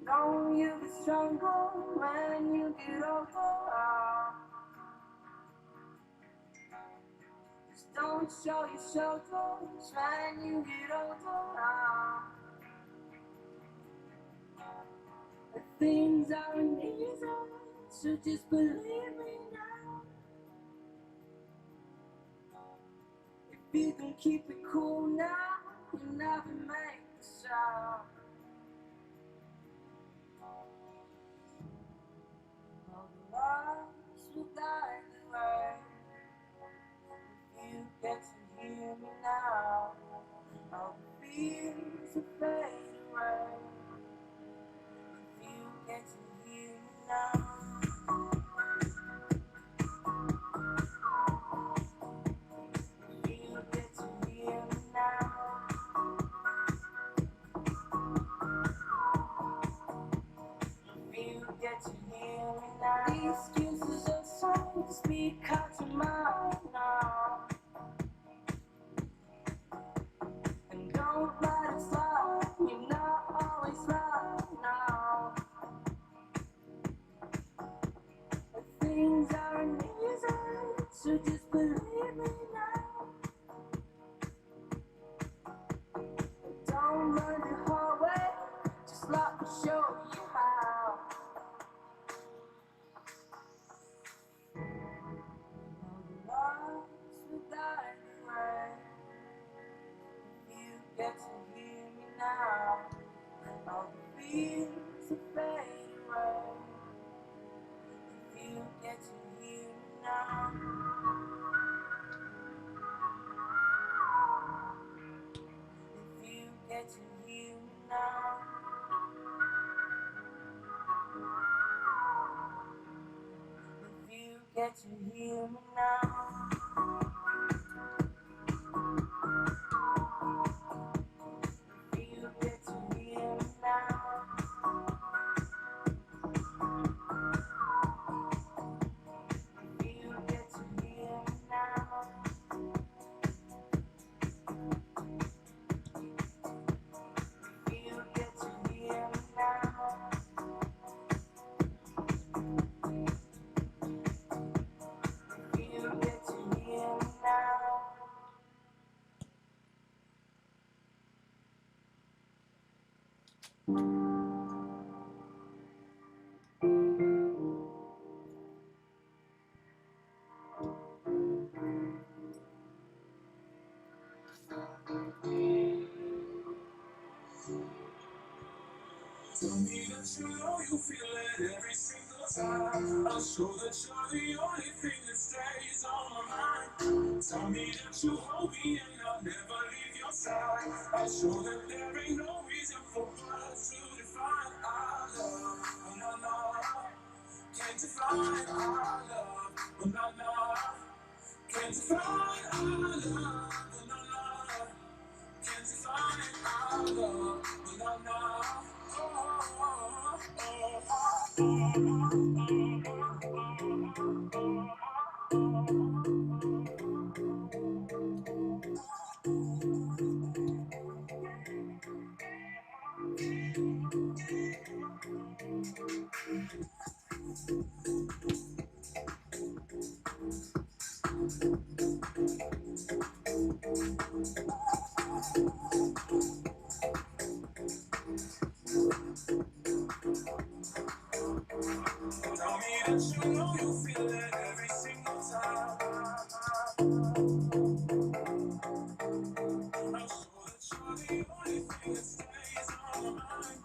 Know you get stronger when you get older. Just don't show your shoulders when you get older. The things aren't easy, so just believe me now. If you can keep it cool now, you never make a sound. Lost will guide the way. If you get to hear me now, all the fears will fade away. If you get to hear me now. If you get to hear me now. If you get to hear me now. The excuses are so speak out your mind now. And don't let it slide, you're not always right now. The things aren't easy, so just believe me now. Don't learn the hard way, just let me show you how. Lost without the way. If you get to hear me now, all the fears will fade away. If you get to hear me now. If you get to hear me now. If you get to hear me now. If you get to hear me now. If you get to hear me now. If you get to hear me now. If you get to hear me now. Tell me that you know you feel it every single time. I'll show that you're the only thing that stays on my mind. Tell me that you hold me and I'll never leave your side. I'll show that there ain't no reason for us to define our love. Oh, no, no. Can't define our love. Oh, no, no. Can't define our love. Oh, no, no. Can't define our love. Oh, no, no. Oh, tell me that you know you feel it every single time. I'm sure that you're the only thing that stays on my mind.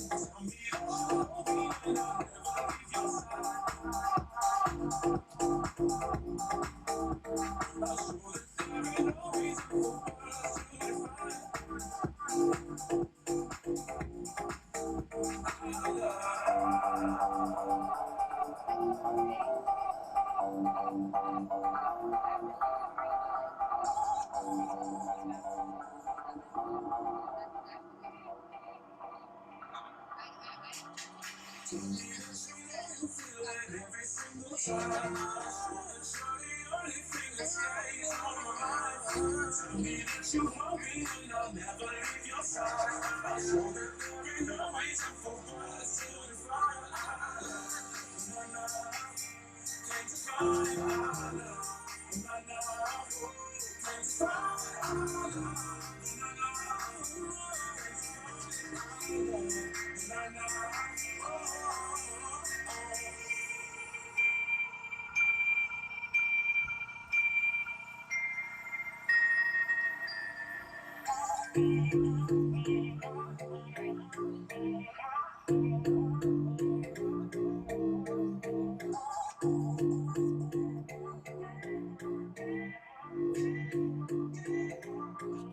Tell me that you love me and I'll never leave your side. I'm sure that there ain't no reason for us to define our Tell me that you know you feel it every single time. I'm sure that you're the only thing that stays on my mind. Tell me that you love me and I'll never leave your side. I'm sure that there ain't no reason for us to define our love. No, no, can't define our love. No, no, can't define our love. No, no, no, no,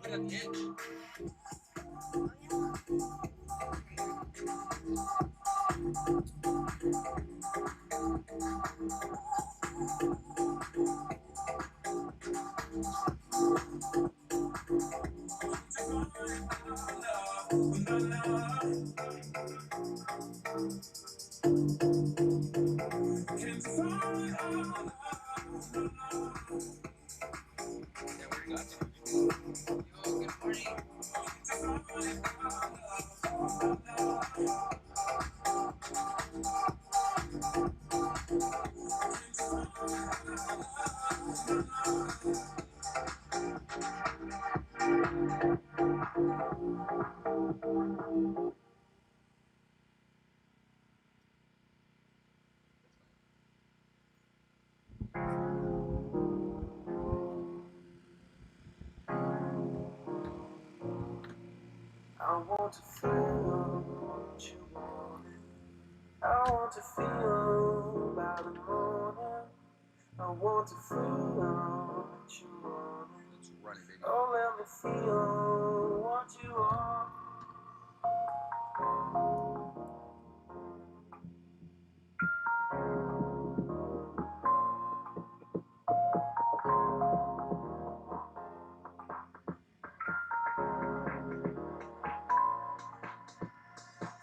Put an itch. Yeah, we got you. Yo, good morning. I want to feel what you want. I want to feel by the morning. I want to feel what you want. Let's run it, baby. Oh, let me feel what you want.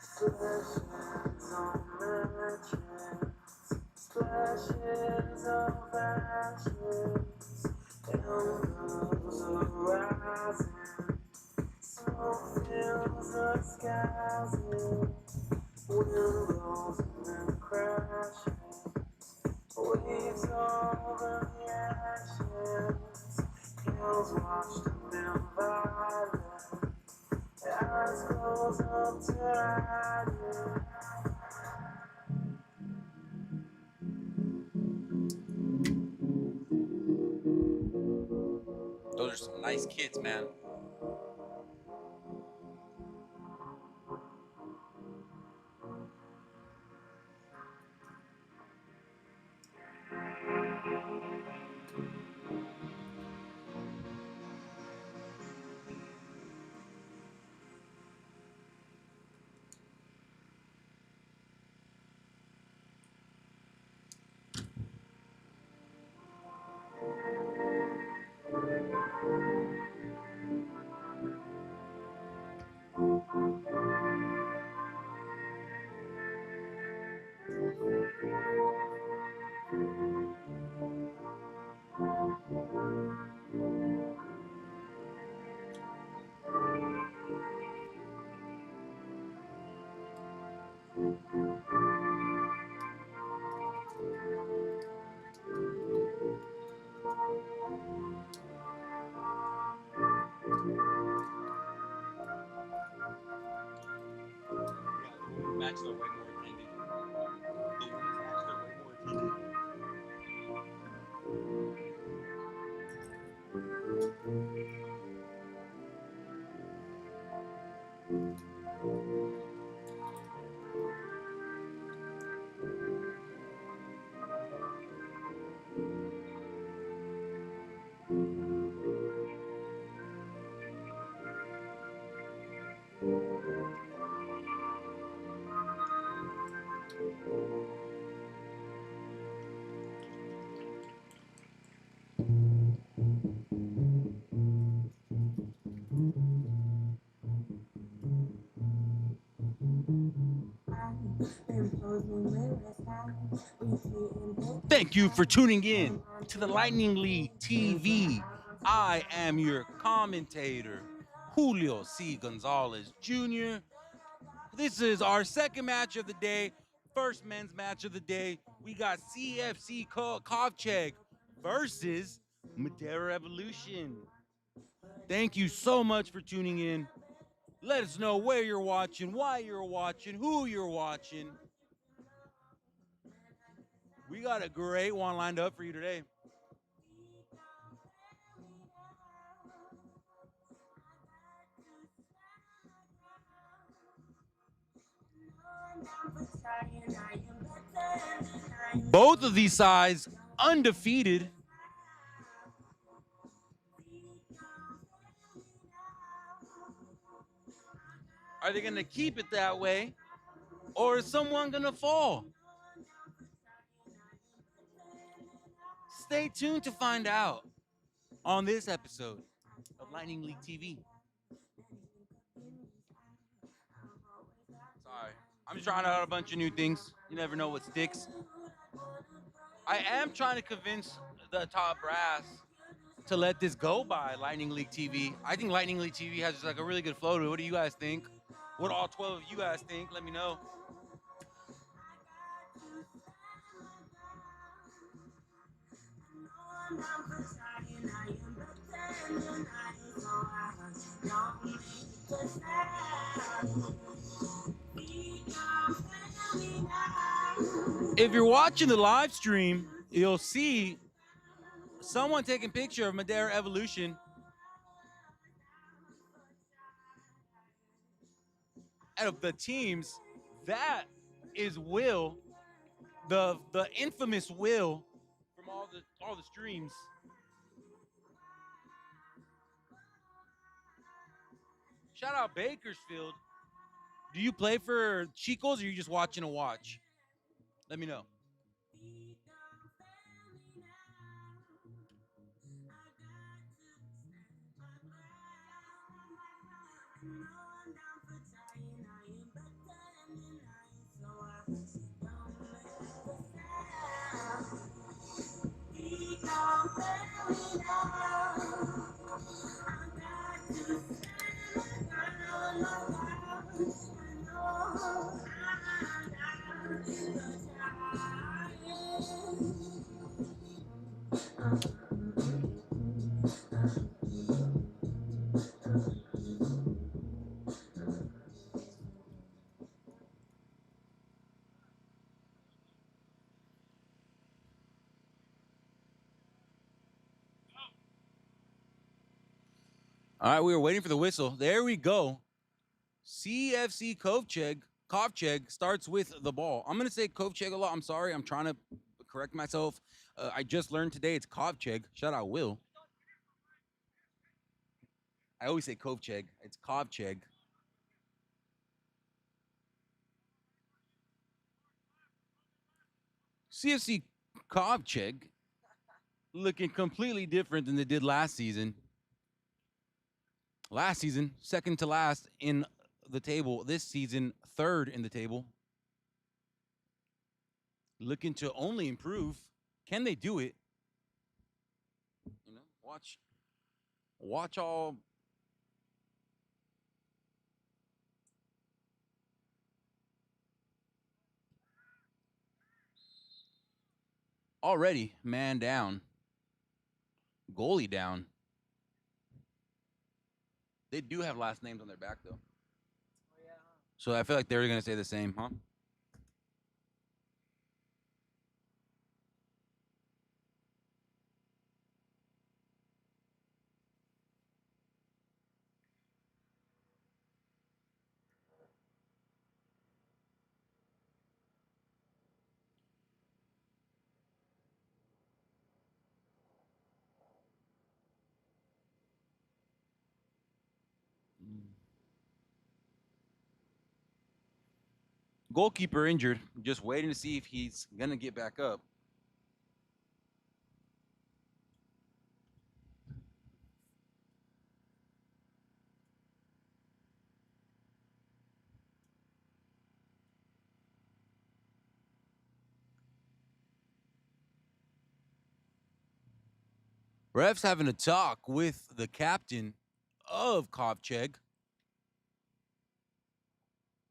Splashes on matches, splashes of ashes, embers are rising, smoke fills the skies, wind blows and then crashes, waves over the ashes, hills washed and then violent. Eyes close up to hide it. Those are some nice kids, man. Matches are way more attended. The women's matches are way more attended. Thank you for tuning in to the Lightning League TV. I am your commentator, Julio C. Gonzalez Jr. This is our second match of the day, first men's match of the day. We got CFC Kovcheg versus Madera Evolution. Thank you so much for tuning in. Let us know where you're watching, why you're watching, who you're watching. We got a great one lined up for you today. Both of these sides undefeated. Are they going to keep it that way? Or is someone going to fall? Stay tuned to find out on this episode of Lightning League TV. Sorry, I'm trying out a bunch of new things. You never know what sticks. I am trying to convince the top brass to let this go by Lightning League TV. I think Lightning League TV has like a really good flow to it. What do you guys think? What all 12 of you guys think? Let me know. If you're watching the live stream, you'll see someone taking a picture of Madera Evolution out of the teams. That is Will, the infamous Will from all the streams. Shout out Bakersfield. Do you play for Chicos or are you just watching a watch? Let me know. All right, we were waiting for the whistle. There we go. CFC Kovcheg starts with the ball. I'm going to say Kovcheg a lot. I'm sorry. I'm trying to correct myself. I just learned today it's Kovcheg. Shout out Will. I always say Kovcheg. It's Kovcheg. CFC Kovcheg looking completely different than they did last season. Last season, second to last in the table. This season, third in the table. Looking to only improve. Can they do it? You know, watch all. Already man down, goalie down. They do have last names on their back though. Oh, yeah, huh? So I feel like they're gonna say the same, huh? Goalkeeper injured. Just waiting to see if he's gonna get back up. Ref's having a talk with the captain of Kovcheg.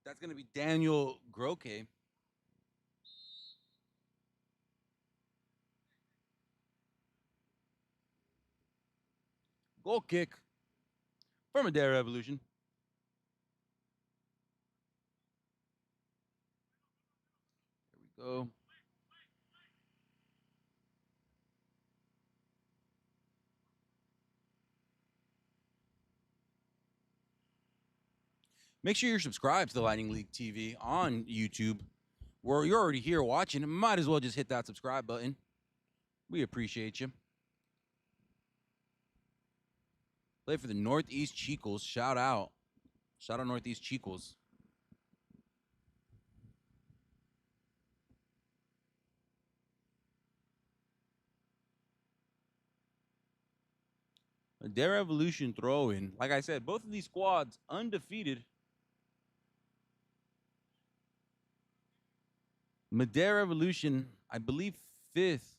That's gonna be Daniel Groke. Goal kick for Madera Evolution. There we go. Make sure you're subscribed to the Lightning League TV on YouTube. Where you're already here watching, might as well just hit that subscribe button. We appreciate you. Play for the Northeast Chicos. Shout out. Shout out Northeast Chicos. Their Evolution throw in. Like I said, both of these squads undefeated. Madera Evolution, I believe, fifth.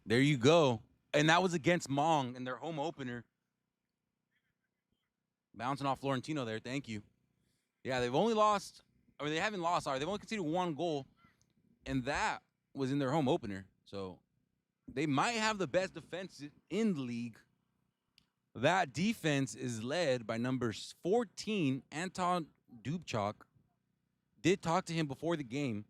There you go. And that was against Mong in their home opener. Bouncing off Florentino there. Thank you. Yeah, they've only lost, or they haven't lost, sorry. They've only conceded one goal, and that was in their home opener. So they might have the best defense in the league. That defense is led by number 14, Anton Dubchak. Did talk to him before the game.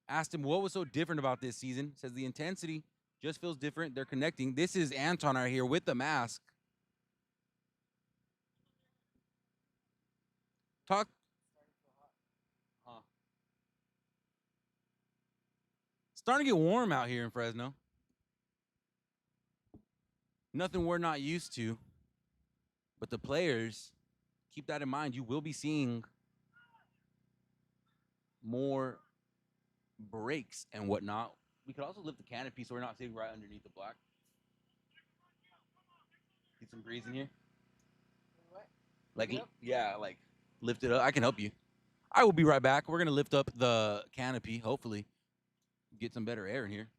Asked him what was so different about this season. Says the intensity just feels different. They're connecting. This is Anton right here with the mask. Talk. Huh. Starting to get warm out here in Fresno. Nothing we're not used to. But the players, keep that in mind. You will be seeing more breaks and whatnot. We could also lift the canopy so we're not sitting right underneath the black. Get some breeze in here. What? Like, Yep. yeah, like lift it up. I can help you. I will be right back. We're gonna lift up the canopy. Hopefully, get some better air in here.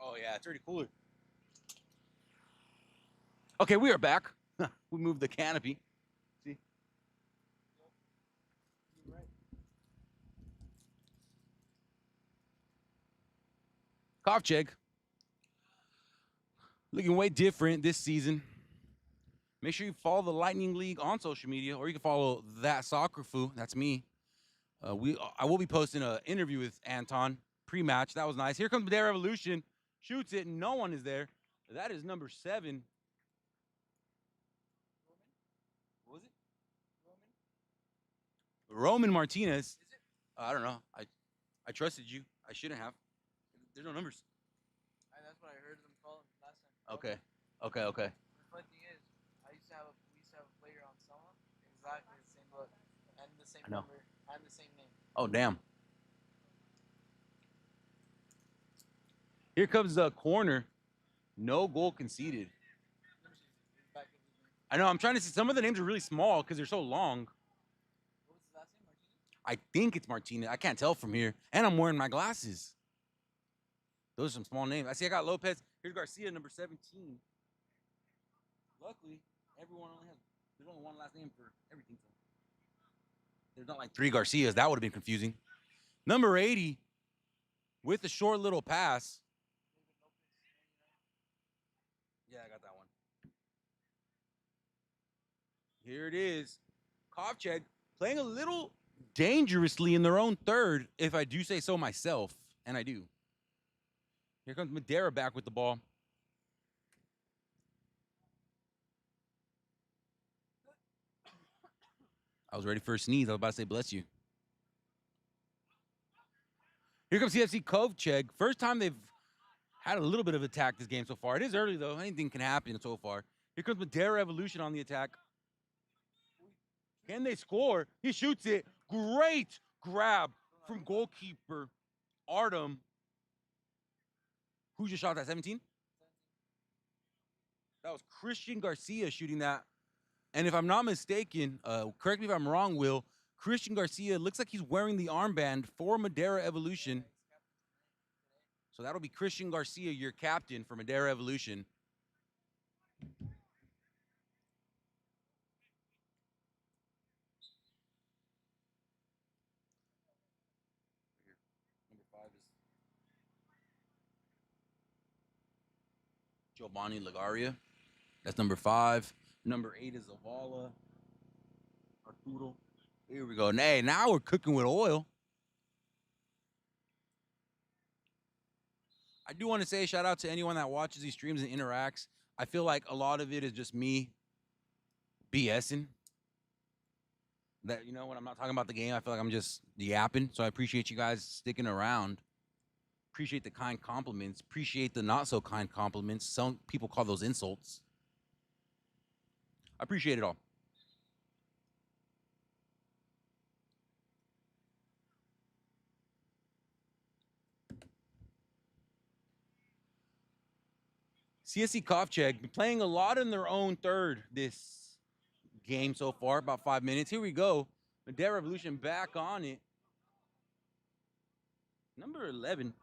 Oh yeah, it's already cooler. Okay, we are back. We moved the canopy. See? You're right. Kovcheg. Looking way different this season. Make sure you follow the Lightning League on social media, or you can follow that soccer foo. That's me. I will be posting an interview with Anton pre-match. That was nice. Here comes Madera Revolution. Shoots it. No one is there. That is number 7. What was it? Roman Martinez. Is it? I don't know. I trusted you. I shouldn't have. There's no numbers. That's what I heard them call him last time. Okay. The funny thing is, we used to have a player on Selma, exactly the same look, and the same I know. number, and the same name. Oh, damn. Here comes the corner. No goal conceded. Let me see his back of his name. I know. I'm trying to see. Some of the names are really small because they're so long. What was his last name? Martinez? I think it's Martinez. I can't tell from here. And I'm wearing my glasses. Those are some small names. I see I got Lopez. Here's Garcia, number 17. Luckily, there's only one last name for everything. So there's not like 3 Garcias. That would have been confusing. Number 80 with a short little pass. Yeah, I got that one. Here it is. Kovcheg playing a little dangerously in their own third, if I do say so myself, and I do. Here comes Madera back with the ball. I was ready for a sneeze. I was about to say bless you. Here comes CFC Kovcheg. First time they've had a little bit of attack this game so far. It is early, though. Anything can happen so far. Here comes Madera Evolution on the attack. Can they score? He shoots it. Great grab from goalkeeper Artem. Who just shot that? 17? That was Christian Garcia shooting that. And if I'm not mistaken, correct me if I'm wrong, Will, Christian Garcia looks like he's wearing the armband for Madera Evolution. So that'll be Christian Garcia, your captain for Madera Evolution. Number 5 is Giovanni Lagaria. That's number 5. Number 8 is Zavala. Arturo. Here we go. Hey, now we're cooking with oil. I do want to say shout out to anyone that watches these streams and interacts. I feel like a lot of it is just me BSing. That, you know, when I'm not talking about the game, I feel like I'm just yapping. So I appreciate you guys sticking around. Appreciate the kind compliments. Appreciate the not so kind compliments. Some people call those insults. I appreciate it all. CSC Kovcheg been playing a lot in their own third this game so far, about 5 minutes. Here we go. Madera Revolution back on it. Number 11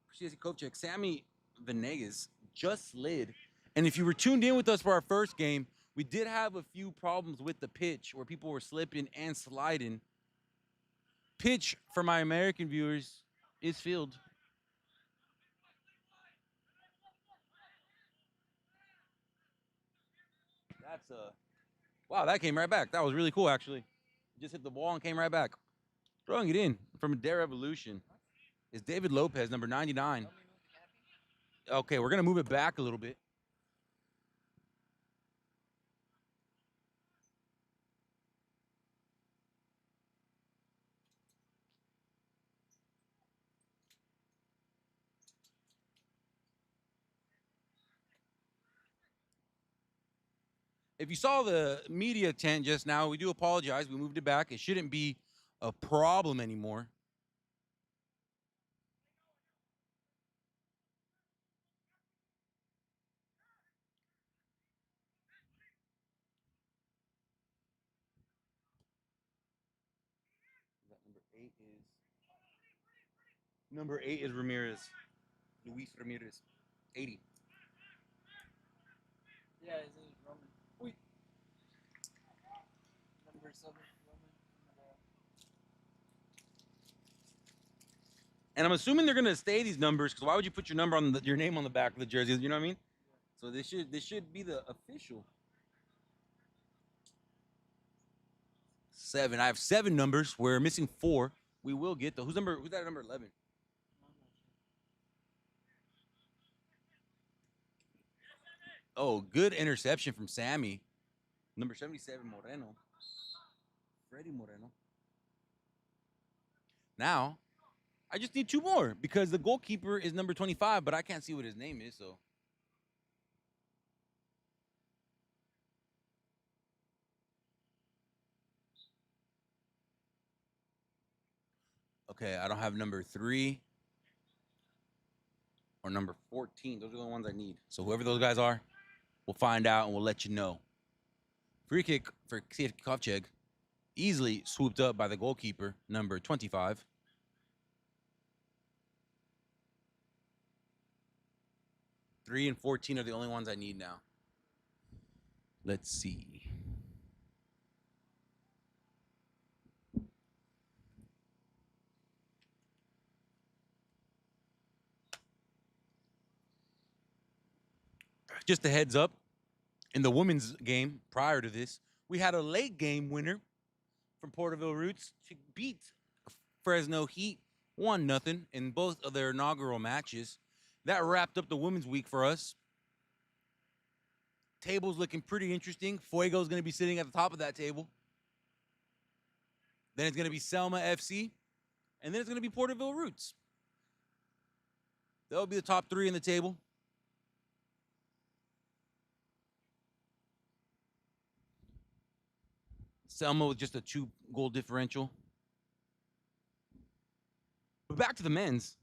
for CSC Kovcheg, Sammy Venegas just slid. And if you were tuned in with us for our first game, we did have a few problems with the pitch where people were slipping and sliding. Pitch, for my American viewers, is filled. That's wow, that came right back. That was really cool, actually. Just hit the ball and came right back. Throwing it in from Madera Evolution is David Lopez, number 99. Okay, we're going to move it back a little bit. If you saw the media tent just now, we do apologize. We moved it back. It shouldn't be a problem anymore. Number 8 is Ramirez. Luis Ramirez. 80. Yeah, his name is Roman. Wait. Number 7, Roman. And I'm assuming they're gonna stay these numbers because why would you put your number on your name on the back of the jersey? You know what I mean? So this should be the official 7. I have 7 numbers. We're missing 4. We will get the who's that number 11? Oh, good interception from Sammy. Number 77, Moreno. Freddie Moreno. Now, I just need two more because the goalkeeper is number 25, but I can't see what his name is, so. Okay, I don't have number 3 or number 14. Those are the ones I need. So whoever those guys are, we'll find out and we'll let you know. Free kick for Kovcheg. Easily swooped up by the goalkeeper, number 25. Three and 14 are the only ones I need now. Let's see. Just a heads up, in the women's game prior to this, we had a late game winner from Porterville Roots to beat Fresno Heat 1-0 in both of their inaugural matches. That wrapped up the women's week for us. Table's looking pretty interesting. Fuego's going to be sitting at the top of that table. Then it's going to be Selma FC. And then it's going to be Porterville Roots. That'll be the top 3 in the table. Selma with just a 2-goal differential. But back to the men's.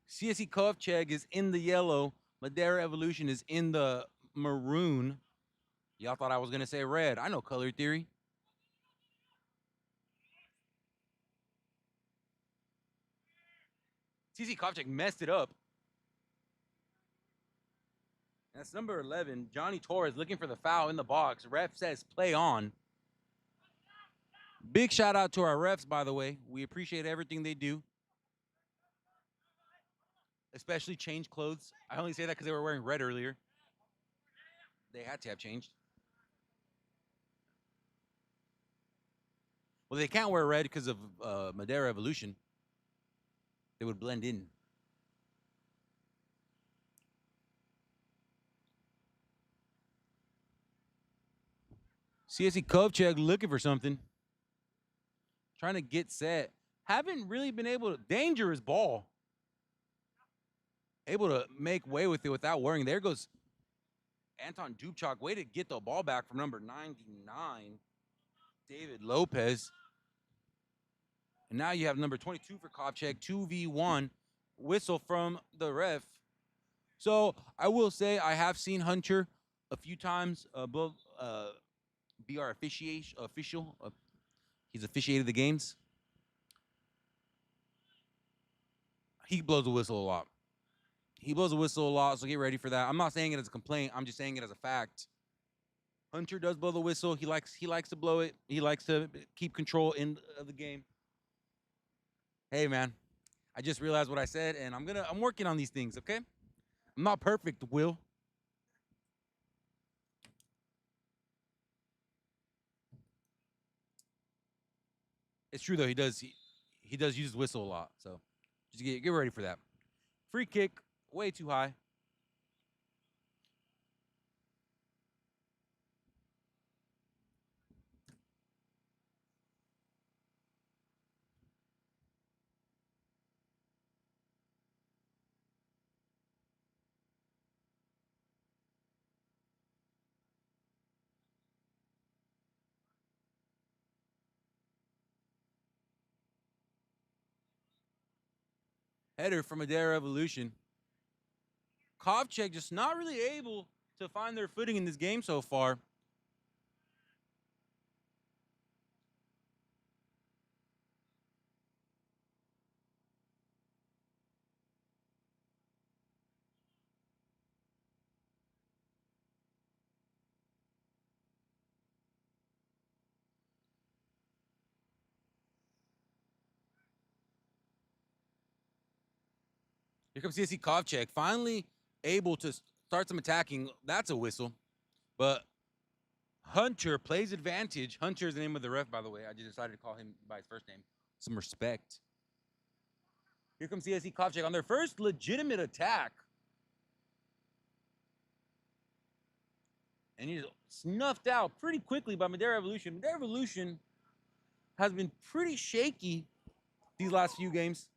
CSE Kovcheg is in the yellow. Madera Evolution is in the maroon. Y'all thought I was going to say red. I know color theory. CSE Kovcheg messed it up. That's number 11, Johnny Torres, looking for the foul in the box. Ref says play on. Big shout out to our refs, by the way. We appreciate everything they do. Especially change clothes. I only say that because they were wearing red earlier. They had to have changed. Well, they can't wear red because of Madera Evolution. They would blend in. CSE Kovcheg looking for something. Trying to get set. Haven't really been able to. Dangerous ball. Able to make way with it without worrying. There goes Anton Dubchak. Way to get the ball back from number 99, David Lopez. And now you have number 22 for Kovcheg. 2v1. Whistle from the ref. So I will say I have seen Hunter a few times be our official. He's officiated the games. He blows the whistle a lot. So get ready for that. I'm not saying it as a complaint. I'm just saying it as a fact. Hunter does blow the whistle. He likes to blow it. He likes to keep control of the game. Hey, man, I just realized what I said, and I'm working on these things, okay? I'm not perfect, Will. It's true though. He does use his whistle a lot. So just get ready for that. Free kick, way too high. Header from Madera Evolution. Kovcheg just not really able to find their footing in this game so far. Here comes CSE Kovcheg, finally able to start some attacking. That's a whistle. But Hunter plays advantage. Hunter is the name of the ref, by the way. I just decided to call him by his first name. Some respect. Here comes CSC Kovcheg on their first legitimate attack. And he's snuffed out pretty quickly by Madera Evolution. Madera Evolution has been pretty shaky these last few games.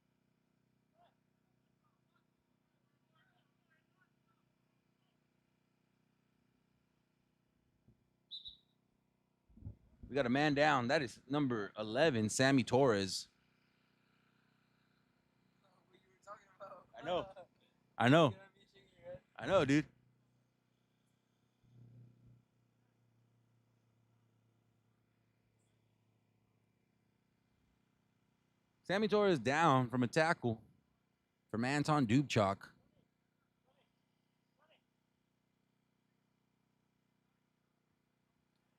We got a man down. That is number 11, Sammy Torres. What you were talking about. I know. I know. You're gonna be shaking your head. I know, dude. Sammy Torres down from a tackle from Anton Dubchak.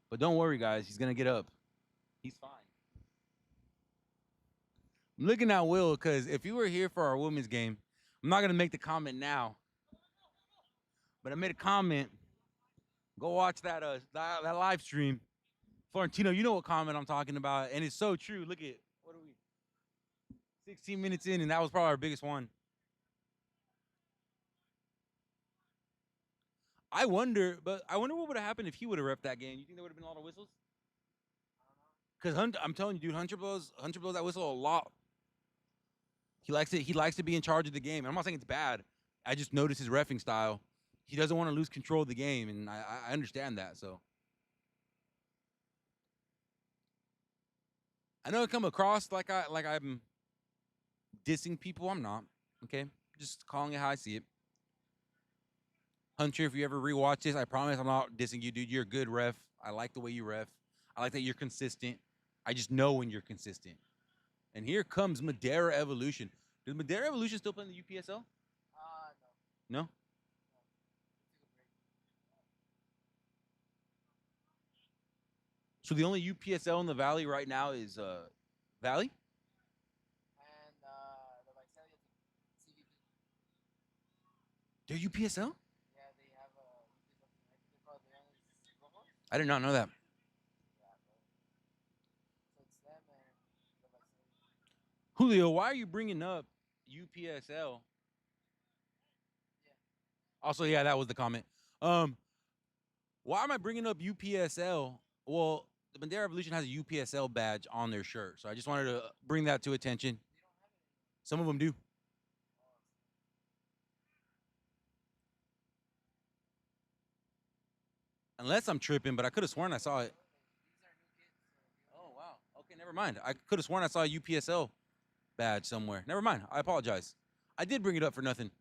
But don't worry, guys. He's going to get up. He's fine. I'm looking at Will because if you were here for our women's game, I'm not going to make the comment now. But I made a comment. Go watch that live stream. Florentino, you know what comment I'm talking about. And it's so true. Look at, what are we? 16 minutes in, and that was probably our biggest one. I wonder what would have happened if he would have ref that game. You think there would have been a lot of whistles? Because I'm telling you, dude, Hunter blows that whistle a lot. He likes it. He likes to be in charge of the game. And I'm not saying it's bad. I just noticed his reffing style. He doesn't want to lose control of the game, and I understand that. So I know it come across like I'm dissing people. I'm not. Okay, just calling it how I see it. Hunter, if you ever rewatch this, I promise I'm not dissing you, dude. You're a good ref. I like the way you ref. I like that you're consistent. I just know when you're consistent. And here comes Madera Evolution. Does Madera Evolution still play in the UPSL? No. No? So the only UPSL in the Valley right now is Valley? And the Visalia CVP. They're UPSL? Yeah, they have a. They call it the Rojos. I did not know that. Yeah, bro. So it's them and the Visalia. Julio, why are you bringing up UPSL? Yeah. Also, yeah, that was the comment. Why am I bringing up UPSL? Well, the Madera Evolution has a UPSL badge on their shirt, so I just wanted to bring that to attention. They don't have it. Some of them do. Unless I'm tripping, but I could have sworn I saw it. These are new kids. Oh, wow. Okay, never mind. I could have sworn I saw a UPSL badge somewhere. Never mind. I apologize. I did bring it up for nothing.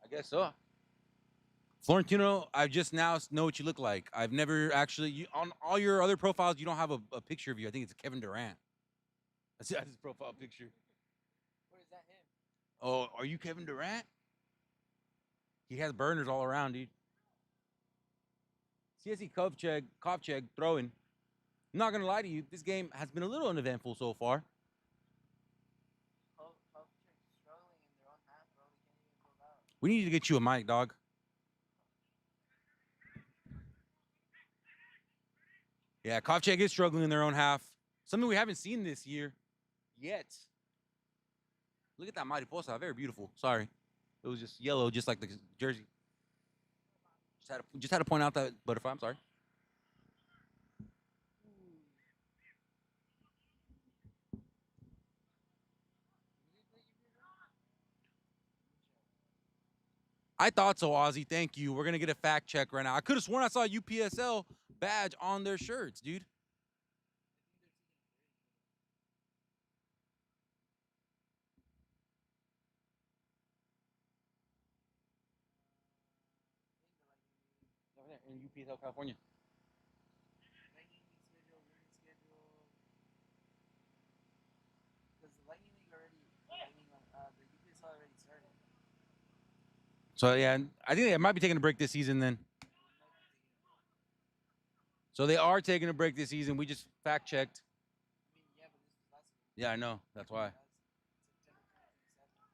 I guess so. Florentino, I just now know what you look like. I've never actually, on all your other profiles, you don't have a picture of you. I think it's Kevin Durant. That's his profile picture. What is that him? Oh, are you Kevin Durant? He has burners all around, dude. CSC Kovcheg throwing. I'm not gonna lie to you, this game has been a little uneventful so far. Kovcheg struggling in their own half, bro. They can't even pull out. We need to get you a mic, dog. Yeah, Kovcheg is struggling in their own half. Something we haven't seen this year yet. Look at that mariposa, very beautiful. Sorry, it was just yellow, just like the jersey. Just had to point out that butterfly. I'm sorry. I thought so, Ozzy. Thank you. We're gonna get a fact check right now. I could have sworn I saw a UPSL badge on their shirts, dude. Over there in UPSL, California. Lightning League schedule, women's schedule. Because the Lightning League already, the UPSL already started. So yeah, I think they might be taking a break this season then. So they are taking a break this season. We just fact checked. I mean, yeah, but this was last season. Yeah, I know. That's why. That's September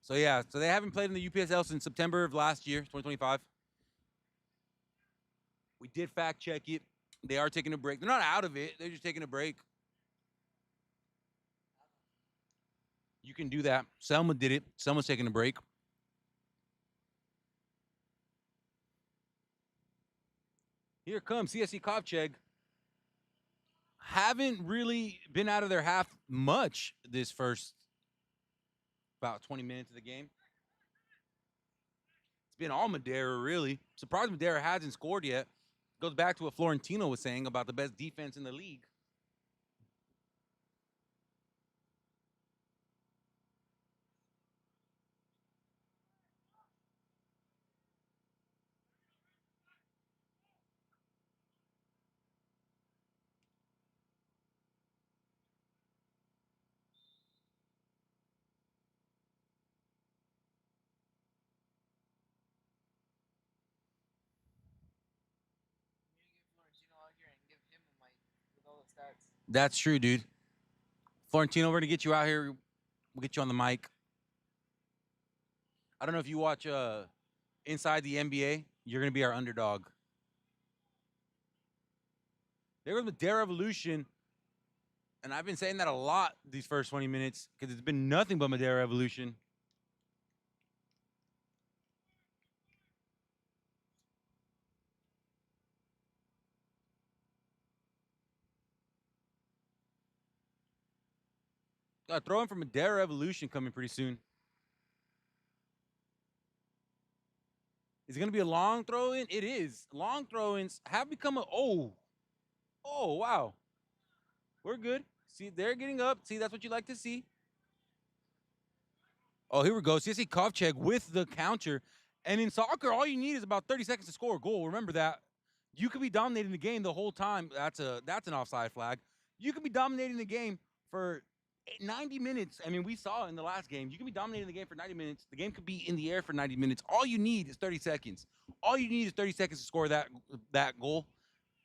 2027. So yeah, so they haven't played in the UPSL since September of last year, 2025. We did fact check it. They are taking a break. They're not out of it. They're just taking a break. You can do that. Selma did it. Selma's taking a break. Here comes CSC Kovcheg. Haven't really been out of their half much this first about 20 minutes of the game. It's been all Madera, really. Surprised Madera hasn't scored yet. Goes back to what Florentino was saying about the best defense in the league. You need to get Florentino out here and give him a mic with all the stats. That's true, dude. Florentino, we're gonna get you out here. We'll get you on the mic. I don't know if you watch Inside the NBA. You're gonna be our underdog. There was Madera Evolution, and I've been saying that a lot these first 20 minutes because it's been nothing but Madera Evolution. Got a throw in for Madera Evolution coming pretty soon. Is it going to be a long throw in? It is. Long throw ins have become a. Oh, wow. We're good. See, they're getting up. See, that's what you like to see. Oh, here we go. CSC Kovcheg with the counter. And in soccer, all you need is about 30 seconds to score a goal. Remember that. You could be dominating the game the whole time. That's an offside flag. You could be dominating the game for 90 minutes. I mean, we saw in the last game, you can be dominating the game for 90 minutes. The game could be in the air for 90 minutes. All you need is 30 seconds. All you need is 30 seconds to score that goal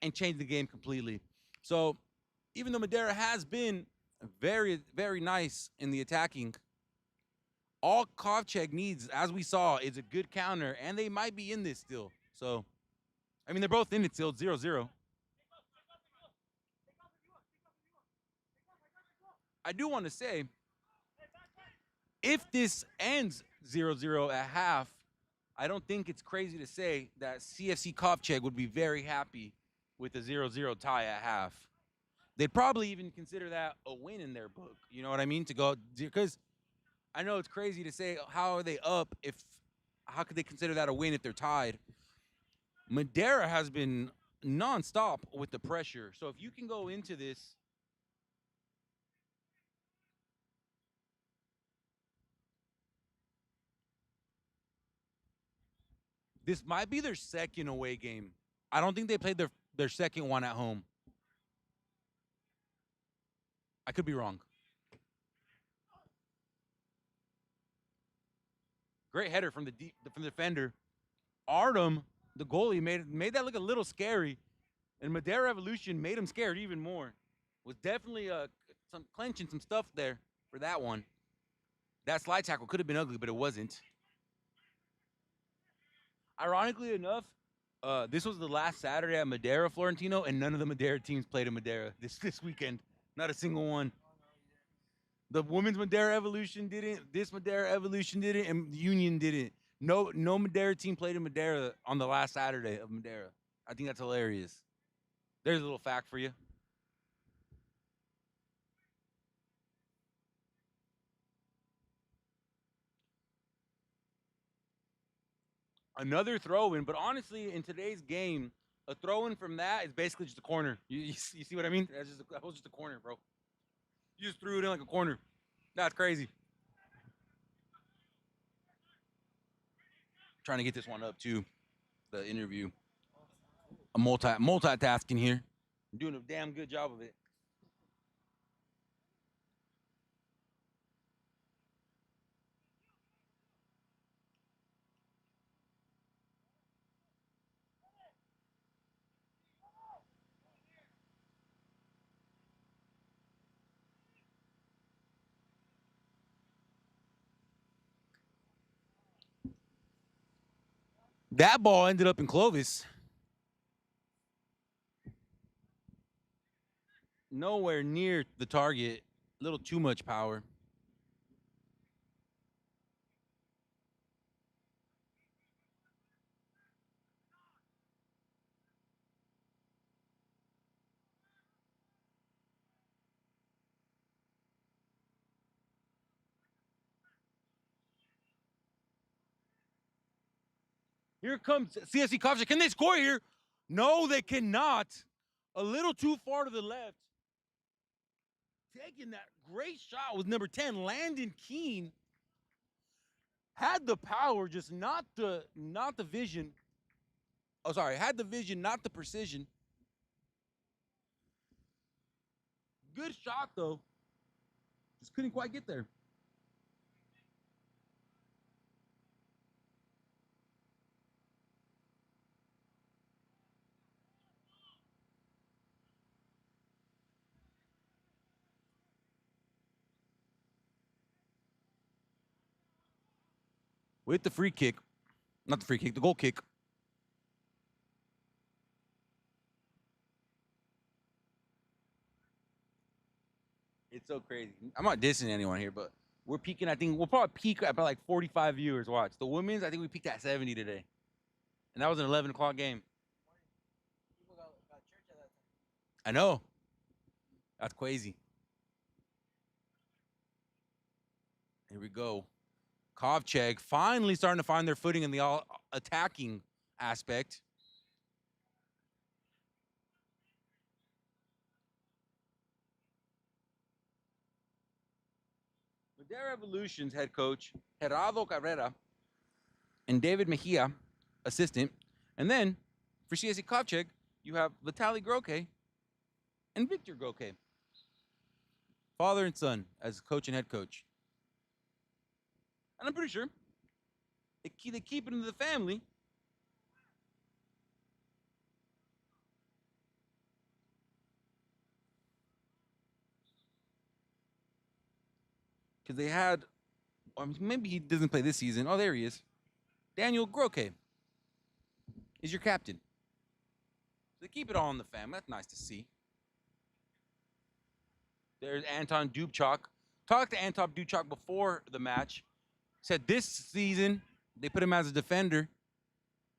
and change the game completely. So even though Madera has been very, very nice in the attacking, all Kovcheg needs, as we saw, is a good counter, and they might be in this still. So, I mean, they're both in it still, 0-0. I do want to say, if this ends 0-0 at half, I don't think it's crazy to say that CFC Kovcheg would be very happy with a 0-0 tie at half. They'd probably even consider that a win in their book. You know what I mean? To go, because I know it's crazy to say, how are they up if, how could they consider that a win if they're tied? Madera has been nonstop with the pressure. So if you can go into this, this might be their second away game. I don't think they played their second one at home. I could be wrong. Great header from from the defender. Artem, the goalie, made that look a little scary, and Madera Evolution made him scared even more. Was definitely some clenching some stuff there for that one. That slide tackle could have been ugly, but it wasn't. Ironically enough, this was the last Saturday at Madera, Florentino, and none of the Madera teams played in Madera this weekend. Not a single one. The women's Madera Evolution didn't. This Madera Evolution didn't, and Union didn't. No Madera team played in Madera on the last Saturday of Madera. I think that's hilarious. There's a little fact for you. Another throw in, but honestly, in today's game, a throw in from that is basically just a corner. You see what I mean? That was just a corner, bro. You just threw it in like a corner. That's crazy. Trying to get this one up too. The interview. I'm multitasking here. I'm doing a damn good job of it. That ball ended up in Clovis. Nowhere near the target. A little too much power. Here comes CSC Kovcheg. Can they score here? No, they cannot. A little too far to the left. Taking that great shot with number 10, Landon Keene. Had the power, just not the vision. Oh, sorry, had the vision, not the precision. Good shot though. Just couldn't quite get there. With the free kick. Not the free kick, the goal kick. It's so crazy. I'm not dissing anyone here, but we're peaking. I think we'll probably peak at about like 45 viewers. Watch the women's. I think we peaked at 70 today, and that was an 11 o'clock game. People got church at that time. I know. That's crazy. Here we go. Kovcheg finally starting to find their footing in the all attacking aspect. Madera Evolution's head coach, Gerardo Carrera, and David Mejia, assistant. And then for CSC Kovcheg, you have Vitaly Groke and Victor Groke. Father and son as coach and head coach. And I'm pretty sure they keep it into the family. Because they had, or maybe he doesn't play this season. Oh, there he is. Daniel Groke is your captain. So they keep it all in the family. That's nice to see. There's Anton Dubchak. Talked to Anton Dubchak before the match. Said this season they put him as a defender,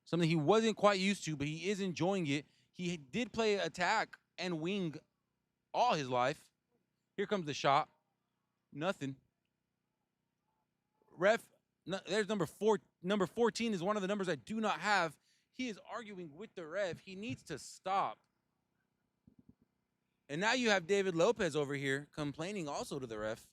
something he wasn't quite used to, but he is enjoying it. He did play attack and wing all his life. Here comes the shot. Nothing. Ref, there's number 4. Number 14 is one of the numbers I do not have. He is arguing with the ref. He needs to stop. And now you have David Lopez over here complaining also to the ref.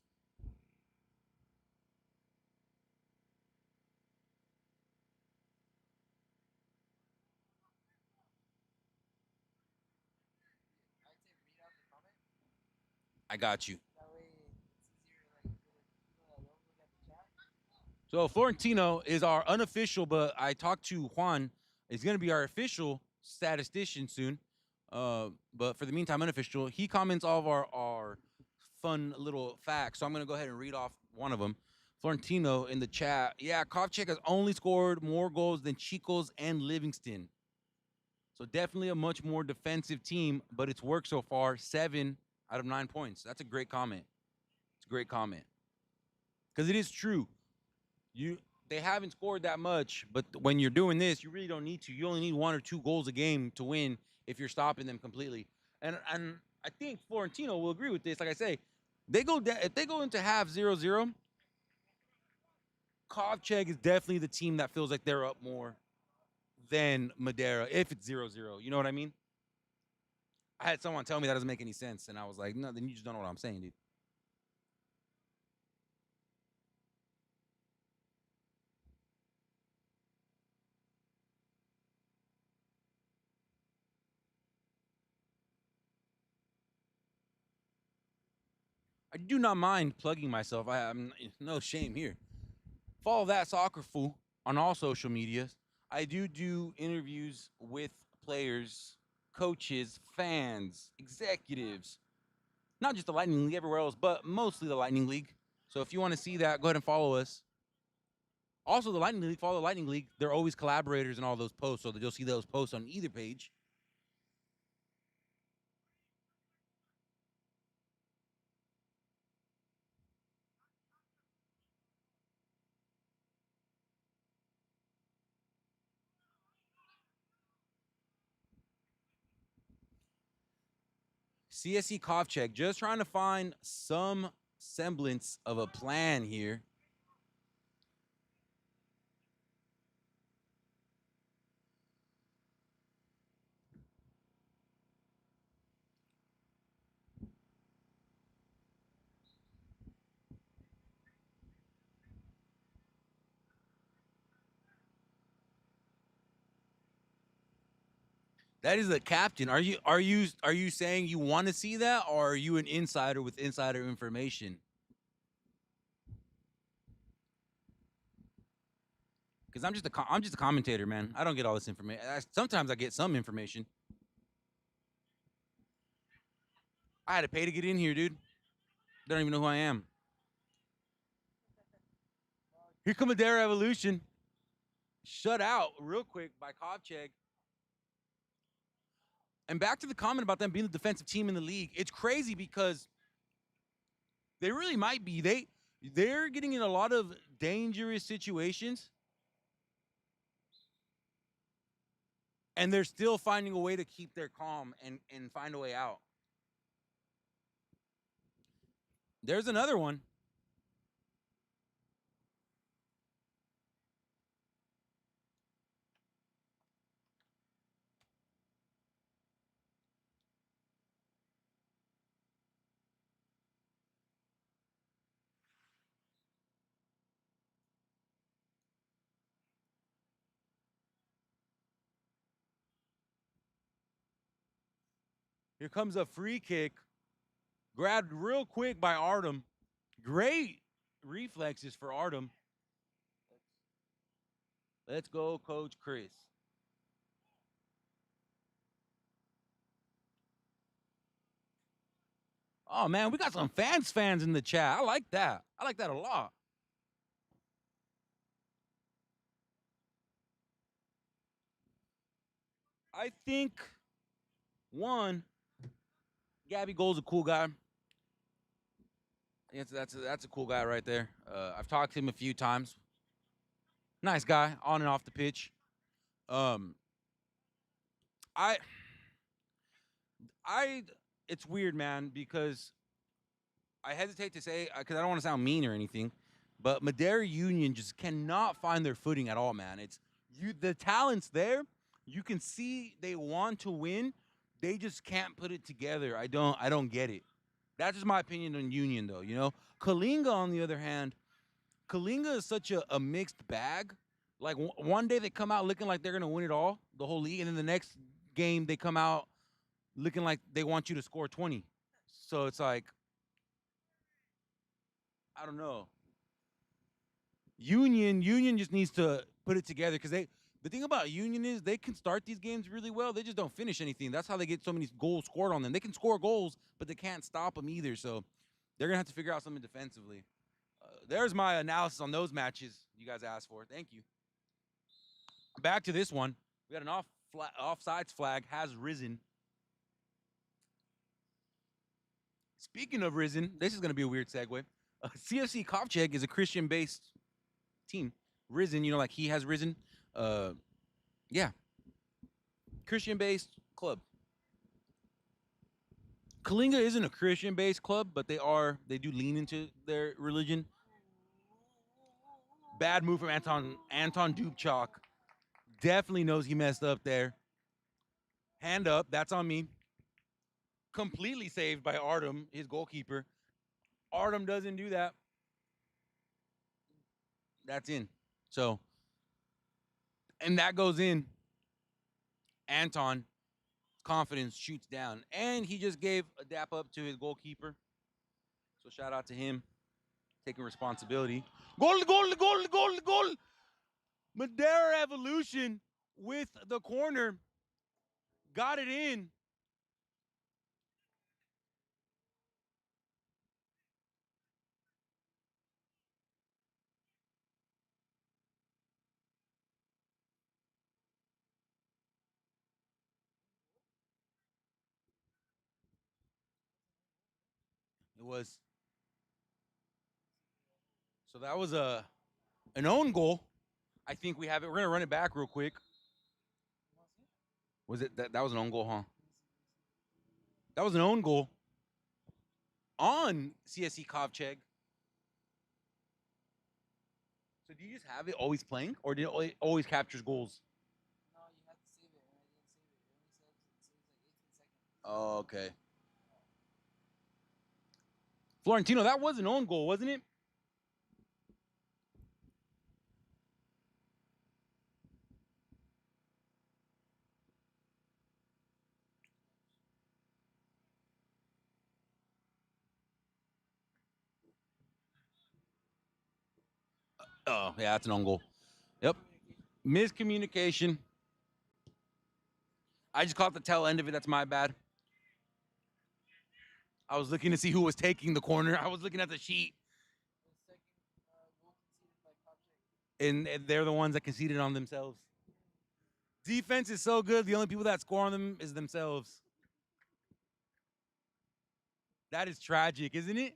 I got you. So Florentino is our unofficial, but I talked to Juan. He's going to be our official statistician soon. But for the meantime, unofficial. He comments all of our fun little facts. So I'm going to go ahead and read off one of them. Florentino in the chat. Yeah, Kovcheg has only scored more goals than Chicos and Livingston. So definitely a much more defensive team, but it's worked so far. 7 out of 9 points. That's a great comment. It's a great comment. Because it is true. They haven't scored that much, but when you're doing this, you really don't need to. You only need 1 or 2 goals a game to win if you're stopping them completely. And I think Florentino will agree with this. Like I say, if they go into half 0-0, Kovcheg is definitely the team that feels like they're up more than Madera if it's 0-0. You know what I mean? I had someone tell me that doesn't make any sense, and I was like, no, then you just don't know what I'm saying, dude. I do not mind plugging myself. I'm no shame here. Follow That Soccer Fool on all social medias. I do interviews with players, coaches, fans, executives. Not just the Lightning League, everywhere else, but mostly the Lightning League. So if you want to see that, go ahead and follow us. Also, the Lightning League, follow the Lightning League. They're always collaborators in all those posts, so that you'll see those posts on either page. CSE Kovcheg, just trying to find some semblance of a plan here. That is the captain. Are you saying you want to see that, or are you an insider with insider information? Because I'm just a commentator, man. I don't get all this information. Sometimes I get some information. I had to pay to get in here, dude. They don't even know who I am. Here come Madera Evolution. Shut out real quick by Kovcheg. And back to the comment about them being the defensive team in the league. It's crazy because they really might be. They're getting in a lot of dangerous situations, and they're still finding a way to keep their calm and find a way out. There's another one. Here comes a free kick, grabbed real quick by Artem. Great reflexes for Artem. Let's go, Coach Chris. Oh man, we got some fans in the chat. I like that. I like that a lot. I think one, Gabby Gold's a cool guy. That's a cool guy right there. I've talked to him a few times. Nice guy, on and off the pitch. Um, I, I, it's weird, man, because I hesitate to say because I don't want to sound mean or anything, but Madera Union just cannot find their footing at all, man. It's the talent's there. You can see they want to win. They just can't put it together. I don't get it. That's just my opinion on Union, though. Kalinga, on the other hand, Kalinga is such a mixed bag. Like one day they come out looking like they're gonna win it all, the whole league, and then the next game they come out looking like they want you to score 20. So it's like, I don't know. Union just needs to put it together because the thing about Union is they can start these games really well. They just don't finish anything. That's how they get so many goals scored on them. They can score goals, but they can't stop them either. So they're gonna have to figure out something defensively. There's my analysis on those matches you guys asked for. Thank you. Back to this one. We got an offsides flag has risen. Speaking of risen, this is gonna be a weird segue. CFC Kovcheg is a Christian-based team. Risen, like he has risen. Yeah, Christian-based club. Kalinga isn't a Christian-based club, but they do lean into their religion. Bad move from Anton Dubchak. Definitely knows he messed up there. Hand up, that's on me. Completely saved by Artem, his goalkeeper. Artem doesn't do that. That's in. So, and that goes in. Anton, confidence shoots down. And he just gave a dap up to his goalkeeper. So shout out to him, taking responsibility. Goal, goal, goal, goal, goal. Madera Evolution with the corner. Got it in. was. So that was an own goal. I think we have it. We're gonna run it back real quick. Was it that was an own goal, huh? That was an own goal on CSC Kovcheg. So do you just have it always playing, or did it always captures goals? No, you have to save it, and I didn't save it. It only saves like 18 seconds. Oh, okay. Florentino, that was an own goal, wasn't it? Oh, yeah, that's an own goal. Yep. Miscommunication. I just caught the tail end of it. That's my bad. I was looking to see who was taking the corner. I was looking at the sheet. The second goal conceded by Kovcheg. And they're the ones that conceded on themselves. Defense is so good. The only people that score on them is themselves. That is tragic, isn't it?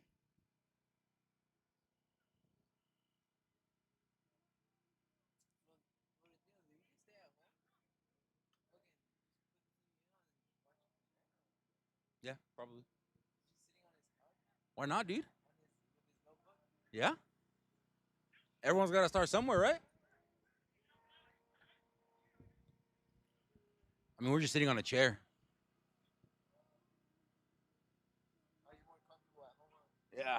Yeah, probably. Why not, dude? Yeah. Everyone's got to start somewhere, right? I mean, we're just sitting on a chair. Yeah.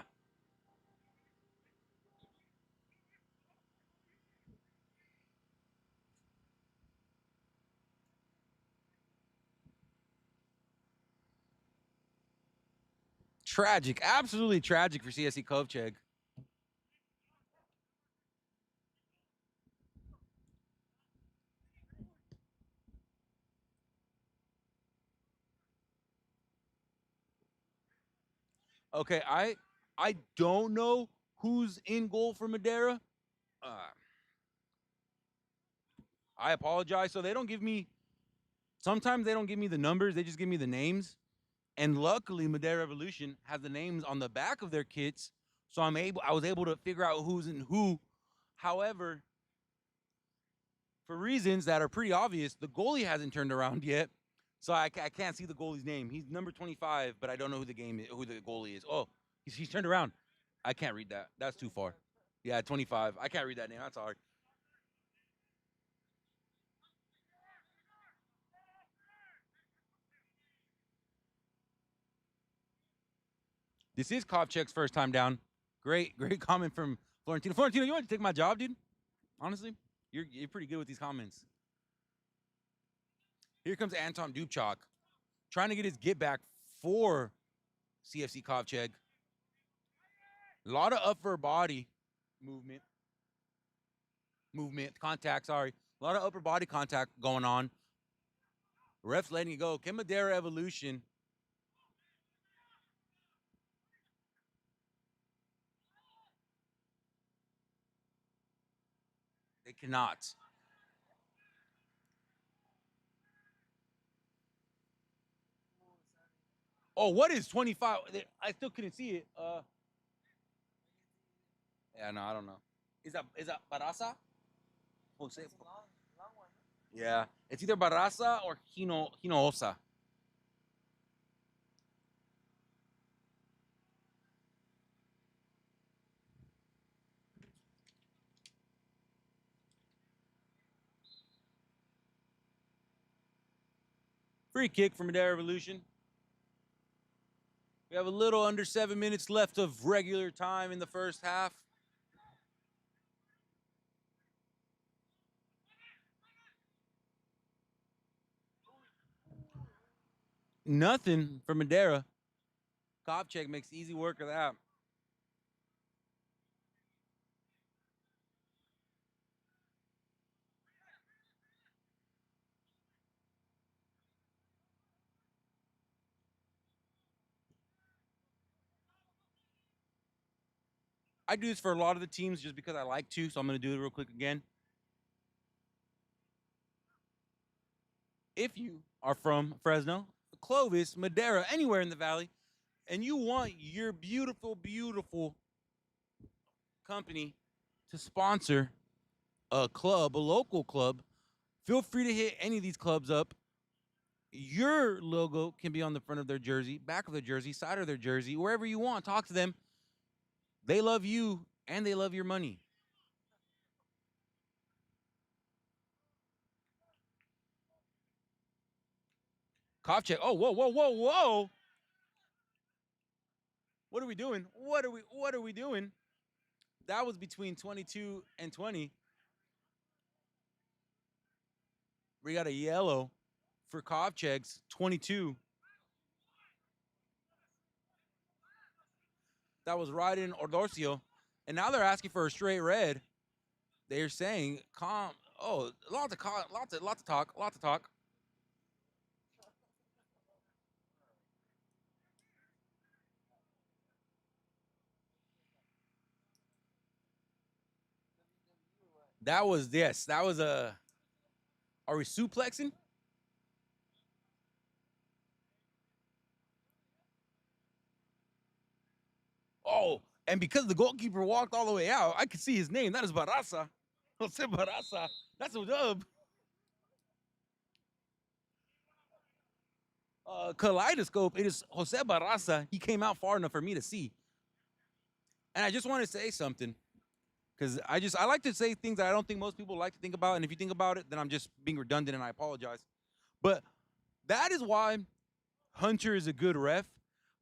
Tragic. Absolutely tragic for CSC Kovcheg. Okay, I don't know who's in goal for Madera. I apologize. So they don't give me. Sometimes they don't give me the numbers. They just give me the names. And luckily, Madera Evolution has the names on the back of their kits, so I was able to figure out who's in who. However, for reasons that are pretty obvious, the goalie hasn't turned around yet, so I can't see the goalie's name. He's number 25, but I don't know who the goalie is. Oh, he's turned around. I can't read that. That's too far. Yeah, 25. I can't read that name. That's hard. This is Kovcheg's first time down. Great comment from Florentino. Florentino, you want to take my job, dude? Honestly, you're pretty good with these comments. Here comes Anton Dubchak, trying to get his get back for CFC Kovcheg. A lot of upper body movement, contact, sorry. A lot of upper body contact going on. Ref's letting it go. Can Madera Evolution? They cannot. Oh, what is 25? I still couldn't see it. Yeah, no, I don't know. Is that Barasa? Jose. Long one. Yeah, it's either Barasa or Hinojosa. Free kick from Madera Evolution. We have a little under 7 minutes left of regular time in the first half. Nothing for Madera. Kovcheg makes easy work of that. I do this for a lot of the teams just because I like to, so I'm going to do it real quick again. If you are from Fresno, Clovis, Madera, anywhere in the valley, and you want your beautiful, beautiful company to sponsor a club, a local club, feel free to hit any of these clubs up. Your logo can be on the front of their jersey, back of their jersey, side of their jersey, wherever you want. Talk to them. They love you and they love your money. Kovcheg. Oh, whoa, whoa, whoa, whoa. What are we doing? What are we doing? That was between 22 and 20. We got a yellow for Kovcheg's 22. That was right in Ordorcio. And now they're asking for a straight red. They're saying, calm. Oh, lots of talk. Lots of talk. That was this. That was a. Are we suplexing? Oh, and because the goalkeeper walked all the way out, I could see his name. That is Barasa. Jose Barasa. That's a dub. Kaleidoscope. It is Jose Barasa. He came out far enough for me to see. And I just want to say something. Because I like to say things that I don't think most people like to think about. And if you think about it, then I'm just being redundant and I apologize. But that is why Hunter is a good ref.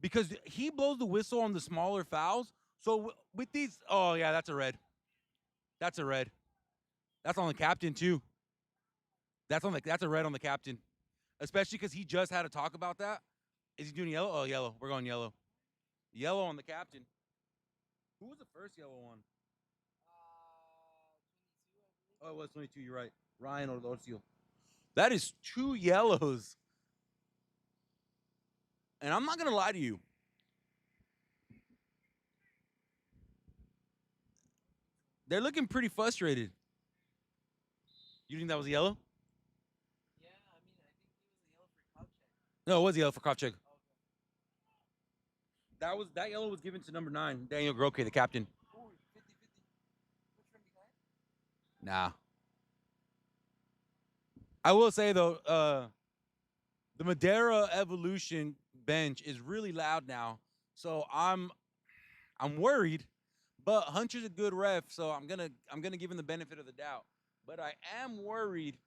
Because he blows the whistle on the smaller fouls. So with these, oh yeah, that's a red. That's a red. That's on the captain too. That's a red on the captain. Especially because he just had a talk about that. Is he doing yellow? Oh, yellow. We're going yellow. Yellow on the captain. Who was the first yellow one? 22, I believe. Oh, it was 22. You're right. Ryan Orlosio. That is 2 yellows. And I'm not going to lie to you. They're looking pretty frustrated. You think that was a yellow? Yeah, I mean, I think he was a yellow for Kovcheg. No, it was a yellow for Kovcheg. Okay. That yellow was given to number 9, Daniel Groke, the captain. Ooh, 50-50. Which from behind? Nah. I will say though, the Madera Evolution bench is really loud now, so I'm worried. But Hunter's a good ref, so I'm gonna give him the benefit of the doubt. But I am worried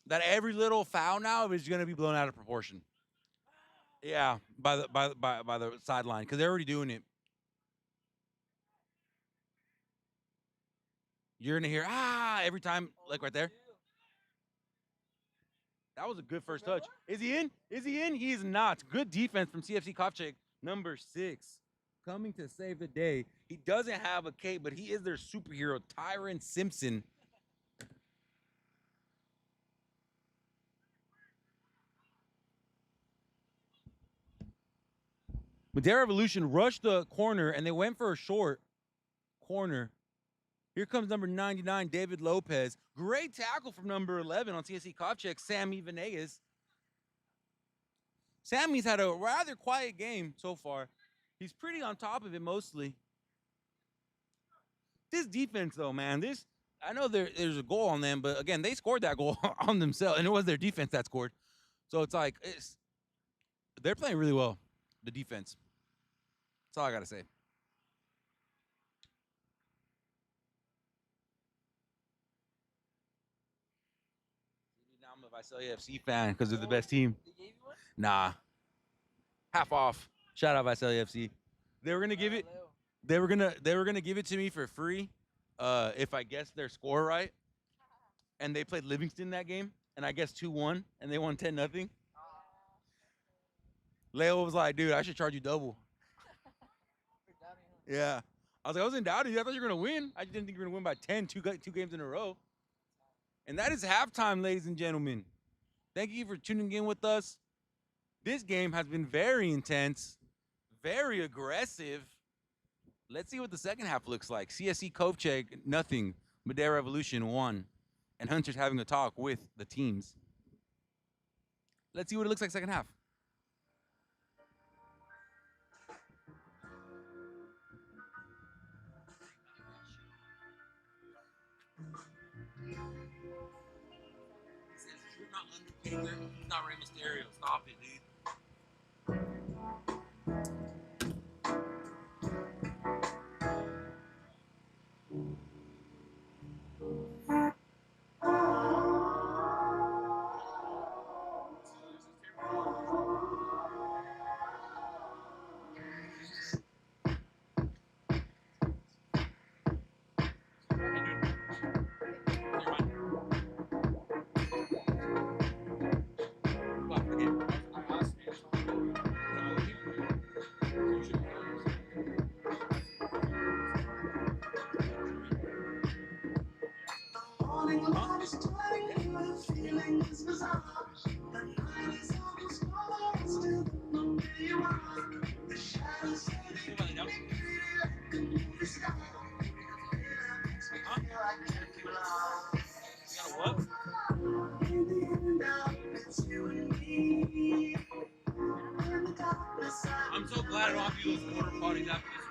that every little foul now is gonna be blown out of proportion. Yeah, by the sideline because they're already doing it. You're gonna hear every time, like right there. That was a good first touch. Is he in? Is he in? He is not. Good defense from CFC Kovcheg, number 6, coming to save the day. He doesn't have a cape, but he is their superhero, Tyron Simpson. Madera Revolution rushed the corner, and they went for a short corner. Here comes number 99, David Lopez. Great tackle from number 11 on CSC Kovcheg, Sammy Venegas. Sammy's had a rather quiet game so far. He's pretty on top of it mostly. This defense, though, man, I know there's a goal on them, but again, they scored that goal on themselves, and it was their defense that scored. So it's like they're playing really well, the defense. That's all I gotta say. Now I'm a Visalia FC fan because they're the best team. They gave you one? Nah, half off. Shout out Visalia FC. They were gonna give it. They were gonna give it to me for free, if I guessed their score right. And they played Livingston that game, and I guessed 2-1, and they won 10-0. Leo was like, "Dude, I should charge you double." Yeah, I was like, I wasn't doubting you. I thought you were gonna win. I just didn't think you were gonna win by 10, two games in a row. And that is halftime, ladies and gentlemen. Thank you for tuning in with us. This game has been very intense, very aggressive. Let's see what the second half looks like. CSC Kovcheg, nothing. Madera Evolution, 1. And Hunter's having a talk with the teams. Let's see what it looks like second half. You're not Undertaker. You're not Rey Mysterio. Stop it, dude. I'm so glad I don't have to do those quarter parties after this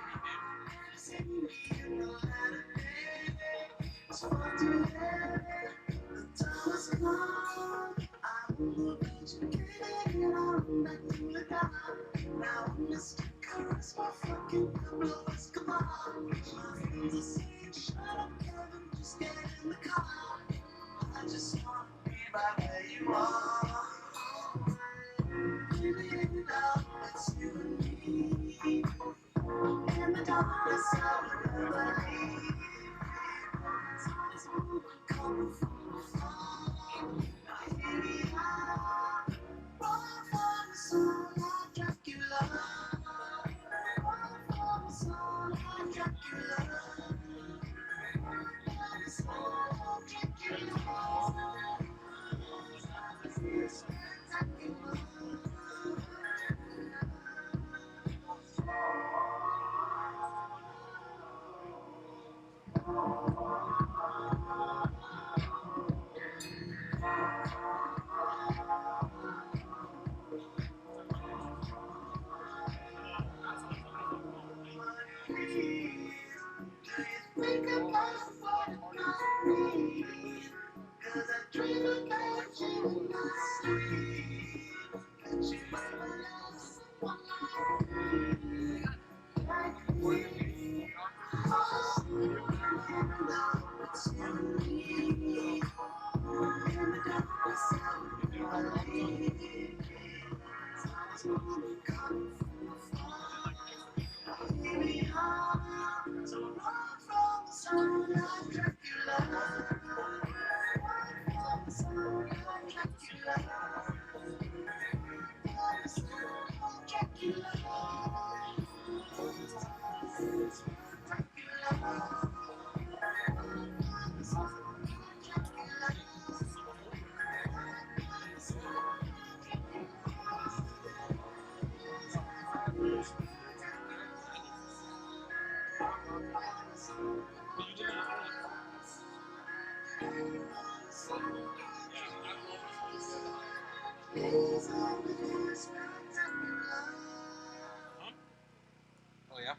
Oh, yeah?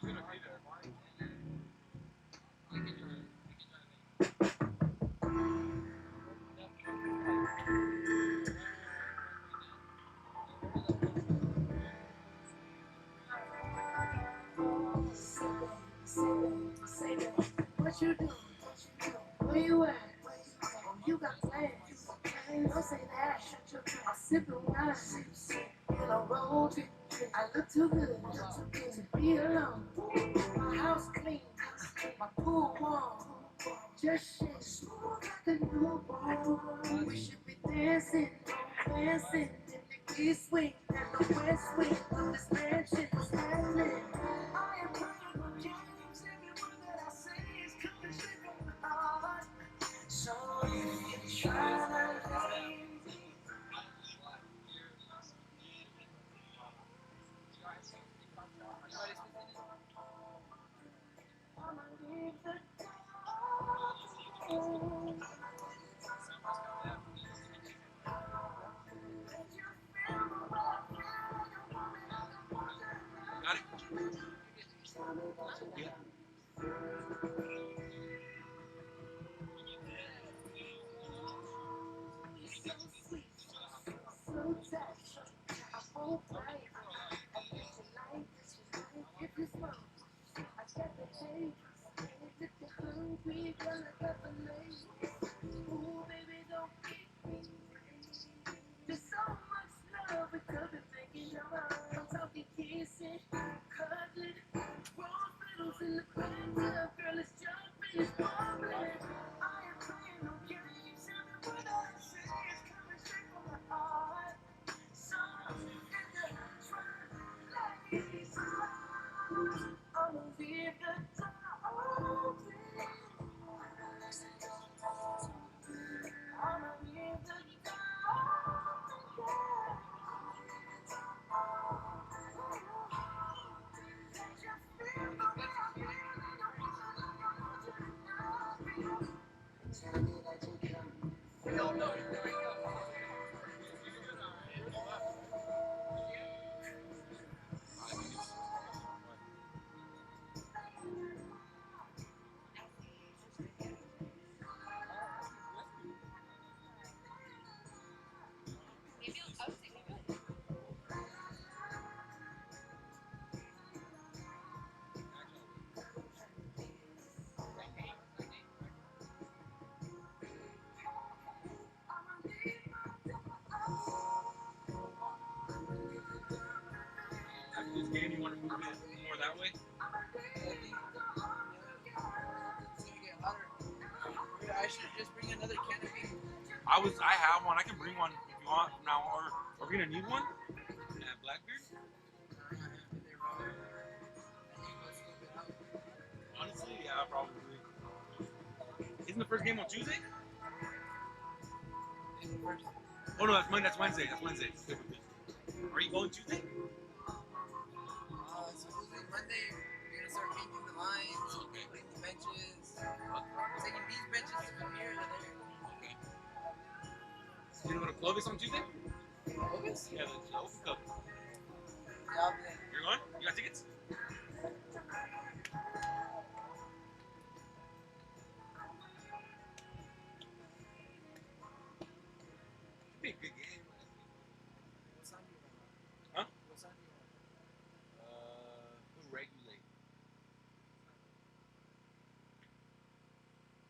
Who's gonna be there? What you do? Where you at? Oh, you got plans. Don't say that. Shut your mouth. I'm sipping wine. In a road trip. I look too good to be alone. My house clean. My pool warm. Just shit smooth like a newborn. We should be dancing in the east wing and the west wing of this mansion. What's happening? I am playing my games. Every word that I say is coming straight from the heart. So if you try to leave, I'ma leave the door. Got it? Yeah. There's so much love we could be making love. I'm talking kissing, cuddling, rose petals in the bathtub. Girl, it's jumping, it's bubbling. I am playing no games. Tell me what I say is coming straight from my heart. So in the twilight, I'ma leave the door open. I'ma leave the After this game, you want to move it more that way? I should just bring another can of beer. I have one. I can bring one if you want from now on. Or are we gonna need one? At Blackbeard? Honestly, yeah, probably. Isn't the first game on Tuesday? Oh no, that's Monday. That's Wednesday. That's Wednesday. Are you going Tuesday? Supposedly Monday, we're gonna start changing the lines, putting the benches, taking these benches from here to there. Okay. You gonna go to Clovis on Tuesday? Clovis? Yeah, the Open Cup. Yeah, I'll be there. You're going? You got tickets? It'd be a good game. What sign do you want? Huh? What sign do you want? Regulate.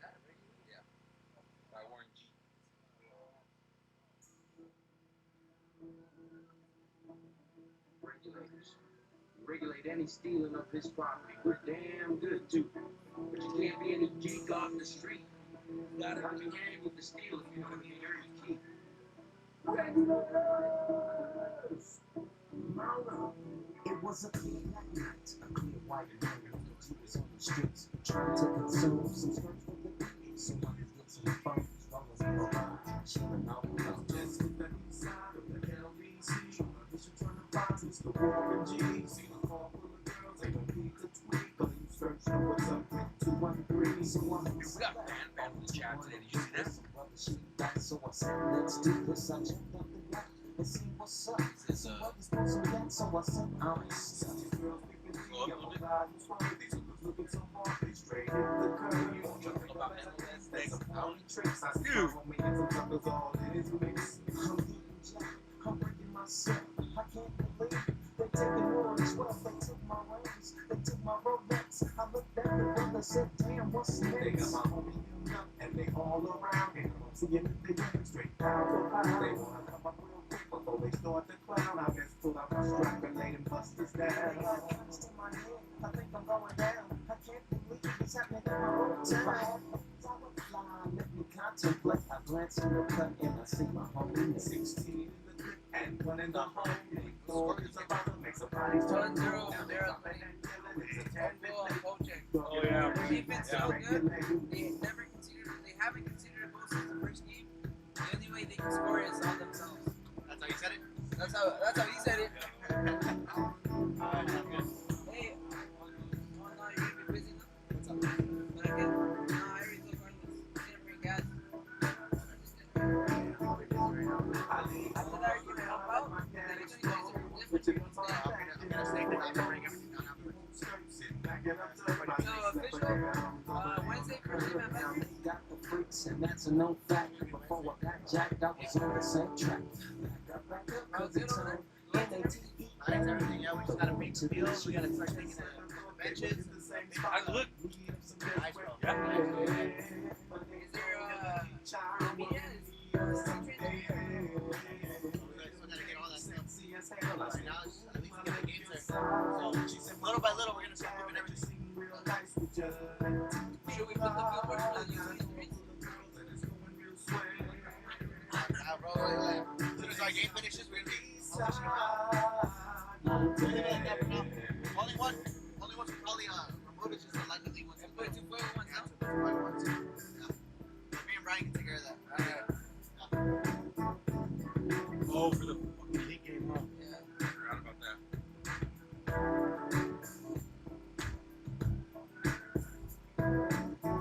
That regular? Yeah. By Warren G. Regulators. You regulate any stealing of his property. We're damn good too. But you can't be any geek off the street. You gotta be able to steal if you want to be your key. regulars. It was a clear night, a clear white night. He was on the streets trying to consume some skirts for the beat, so I could get some fun as long as I'm around. Chilling out with just in the east side of the LBC. We should turn the boxes to Warren G. See a car full of girls, they don't need to tweak. But you search for what's up with 213. So I'm Dude, we got fan in the chat today. Did you see that? So I said, let's do this. I jumped up the light and see what's up. This is, So what is supposed to get? So I said, I'm Go up a little bit. About MLS, thanks. Dude. I'm breaking myself. I can't believe it. They taking more as well. They took my rings. They took my Rolex. I looked at the brother, said, damn, what's next? They got my homie hemmed up and they all around. And I'm seeing the thing straight down for pound. They wanna come up real quick before they start to clown. I just pull out my strap and lay them busters down. They got guns to my head. I think I'm going down. I can't believe it's happening in my own town. Let me contemplate. I glance in the cut and I see my homie 16 in the clip and one in the home. It's about to make somebody's 1-0 Madera playing. Kovcheg. Oh, yeah. Their defense Yeah. so good. They haven't considered a goal since the first game. The only way they can score is on themselves. That's how you said it? That's how he said it. Alright, sounds good. Hey, oh no, you're gonna be busy now. What's up? But I get, no, I already told Carlos. Didn't bring gas. After that, you're gonna help out. Then you guys are different. I'm gonna say that I'm gonna bring everything down afterwards. Wednesday for him at Madera. Got the freaks, and that's a known fact. Before I got jacked, I was on the same track. How's it over there? Nice, everything. Yeah, we just gotta make the meals. We gotta start thinking of benches. I look. Nice, bro. Yeah. Is there media? We still gotta get all that stuff. Right now, at least get the games there. So, little by little, we're gonna start moving everything. Should we put the billboards for the YouTube streets? Bro, as soon as our game finishes, we're gonna be publishing it out. Only one we probably remove is just the Lightning League ones. And put 2.1 Yeah, sound? 2.1 too. Yeah. Me and Brian can take care of that. Oh, for the fucking Heat game, huh? Yeah. I forgot about that.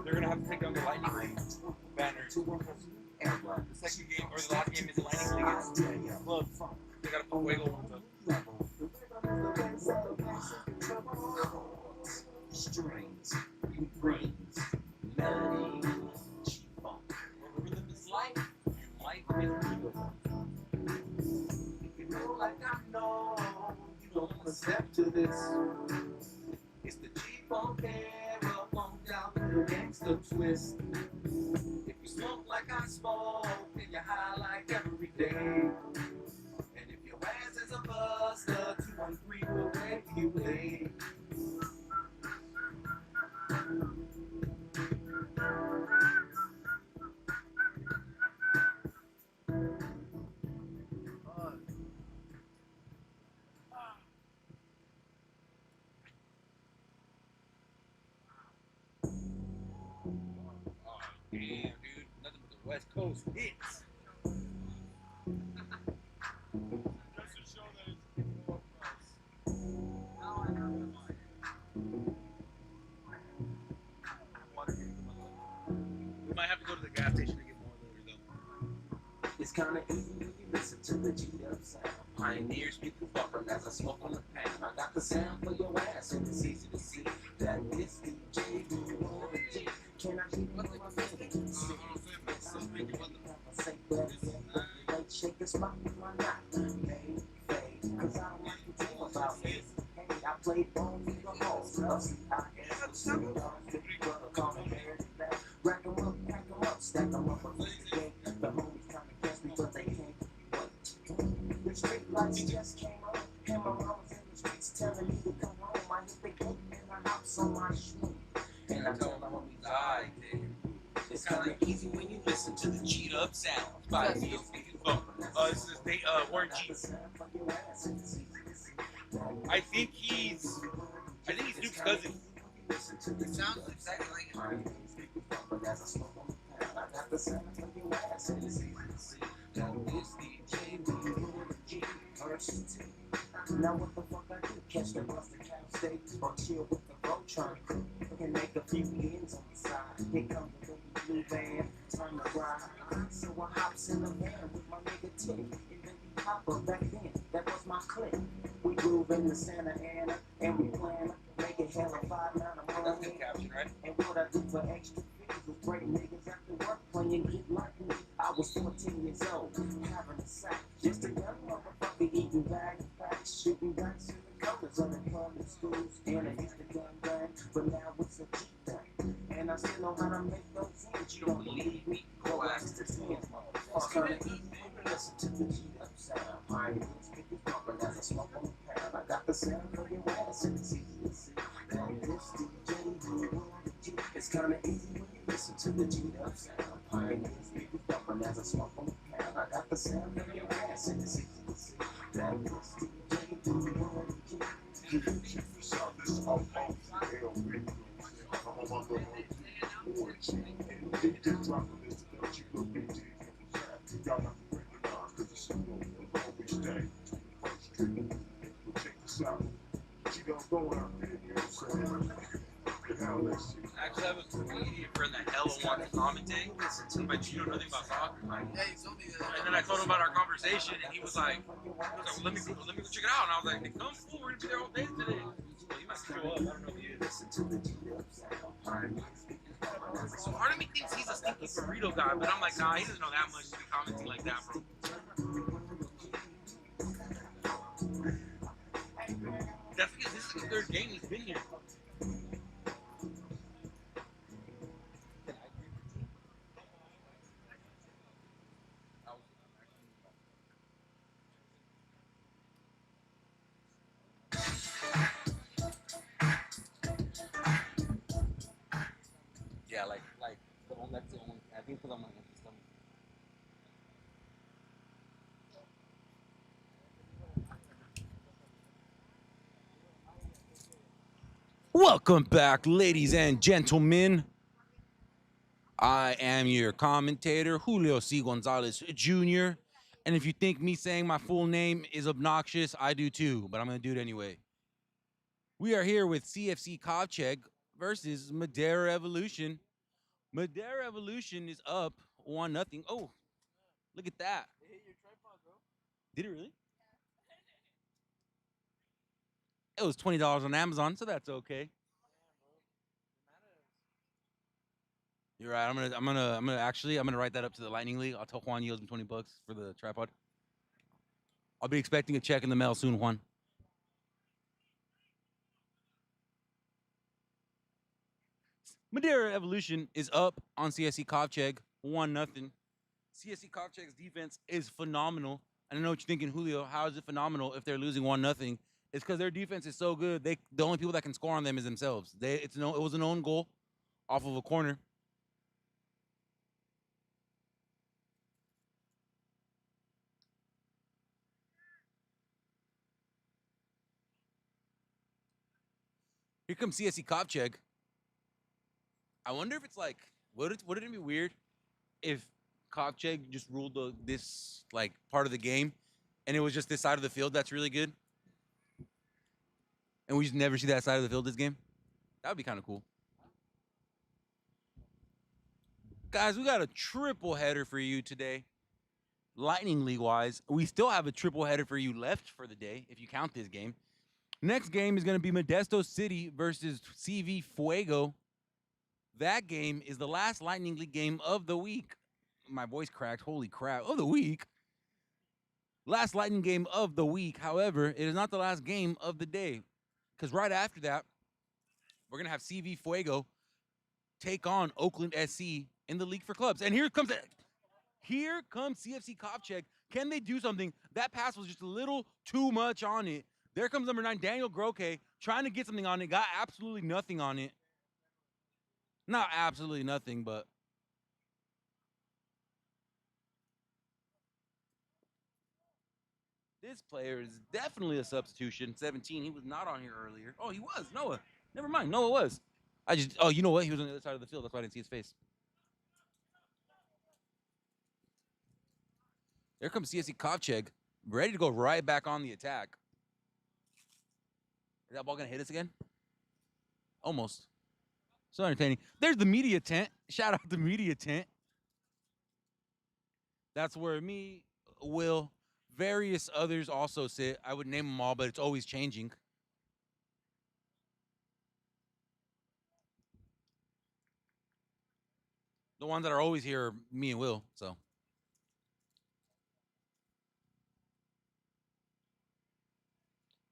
They're gonna have to take down the Lightning League banner. The second game or the last game is the Lightning League. It's club. They gotta put Wiggle ones up. Strings, rings, melody, G-funk. Rhythm is life, and life is rhythm. If you know like I know, you don't wanna step to this. It's the G-funk era, funked out with a gangster twist. If you smoke like I smoke, then you're high like every day. And if your ass is a buster, 213 will regulate. Oh, damn, dude. Nothing but the West Coast hits. Just to show that it's more price. We might have to go to the gas station to get more later, though. It's kinda easy when you listen to the G-Dub sound. Pioneers, people bumping as I smoke on the pan. I got the sound for your ass, and it's easy to see that this DJ will want the G. Can I give you my name? Shake the spot with my knot. Fade, cause I don't like to talk about this. Hey, I played bone in the hall. Rack 'em up, stack 'em up against the game. The homies come against me, but they can't keep me wait. The street lights just came on, and my mom was in the streets telling me to come home. I hit the gate and I hops on my shoe. And I tell the homies, Die, dude. it's kinda easy when you listen to the G-Dub sound. By Neil Speaking Funk. This is Warren G. I think he's Duke's cousin. It sounds exactly like him. Now what the fuck I do? Catch the bus to Cal State or chill with the Voltron crew and make a few ends on the side. Here comes the blue van, time to ride. So I hops in the van with my nigga Tick and baby Papa back then. That was my clique. We groove in the Santa Ana and we plan make it hella 5-9 a That's month. good caption, right? And what I do for extra fees was break niggas after work playing Get Like Me. I was 14 years old, having a sack. Just a young motherfucker eating bags, shooting dice in the colors of the public schools. And I used to gang, but now it's a G thing. And I still know how to make those ends. You don't believe me? Go ask the hands. It's kinda easy when you listen to the G-Dub sound. Pioneers, people bumping as I smoke on the pound. I got the sound for your ass and it's easy to see. That this DJ it's kinda easy when you listen to the G-Dub sound. Pioneers, people bumping as I smoke on the pound. I got the sound for your ass and it's easy to see. That this DJ Actually, I have a comedian friend that hella wants to commentate, but you know nothing about soccer. Yeah, you told me that. And then I told him about our conversation, and he was like, well, let me go check it out. And I was like, hey, come, fool, we're gonna be there all day today. Well, he might show up. I don't know if he is. So part of me thinks he's a stinky burrito guy, but I'm like, nah, he doesn't know that much to be commenting like that, bro. That's because this is the third game he's been here. Yeah, like that's the only. I think because I'm on empty stomach. Welcome back, ladies and gentlemen. I am your commentator, Julio C. Gonzalez Jr. And if you think me saying my full name is obnoxious, I do too, but I'm going to do it anyway. We are here with CFC Kovcheg versus Madera Evolution. Madera Evolution is up 1-0. Oh, look at that. It hit your tripod, bro. Did it really? It was $20 on Amazon, so that's okay. You're right. I'm gonna write that up to the Lightning League. I'll tell Juan you owe him $20 for the tripod. I'll be expecting a check in the mail soon, Juan. Madera Evolution is up on CSC Kovcheg 1-0. CSC Kovcheg's defense is phenomenal. And I know what you're thinking, Julio. How is it phenomenal if they're losing 1-0? It's because their defense is so good. The only people that can score on them is themselves. It was an own goal off of a corner. Here comes CSC Kovcheg. I wonder if it's like, would it be weird if Kovcheg just ruled this like part of the game, and it was just this side of the field that's really good, and we just never see that side of the field this game? That would be kind of cool. Guys, we got a triple header for you today. Lightning League wise, we still have a triple header for you left for the day if you count this game. Next game is going to be Modesto City versus CV Fuego. That game is the last Lightning League game of the week. My voice cracked. Holy crap. Of the week. Last Lightning game of the week. However, it is not the last game of the day. Because right after that, we're going to have CV Fuego take on Oakland SC in the League for Clubs. And here comes CFC Kovcheg. Can they do something? That pass was just a little too much on it. There comes number 9, Daniel Groke, trying to get something on it. Got absolutely nothing on it. Not absolutely nothing, but this player is definitely a substitution. 17. He was not on here earlier. Oh, he was. Noah. Never mind. Noah was. You know what? He was on the other side of the field. That's why I didn't see his face. There comes CSC Kovcheg, ready to go right back on the attack. Is that ball going to hit us again? Almost. So entertaining. There's the media tent. Shout out the media tent. That's where me, Will, various others also sit. I would name them all, but it's always changing. The ones that are always here are me and Will, so.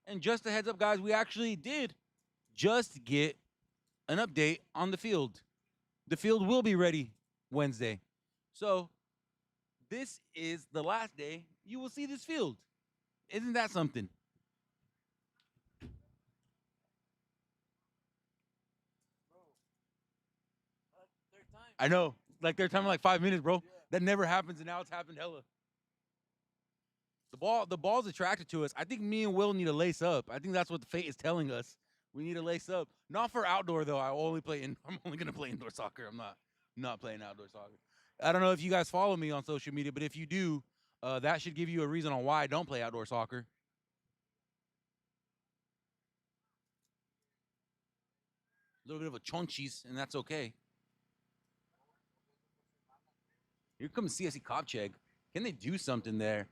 And just a heads up, guys, we actually did just get an update on the field. The field will be ready Wednesday. So this is the last day you will see this field. Isn't that something? Third time. I know. Like they're timing like 5 minutes, bro. Yeah. That never happens, and now it's happened hella. The ball's attracted to us. I think me and Will need to lace up. I think that's what the fate is telling us. We need to lace up. Not for outdoor though. I'm only gonna play indoor soccer. I'm not playing outdoor soccer. I don't know if you guys follow me on social media, but if you do, that should give you a reason on why I don't play outdoor soccer. A little bit of a chonchis, and that's okay. Here comes CSC Kovcheg. Can they do something there?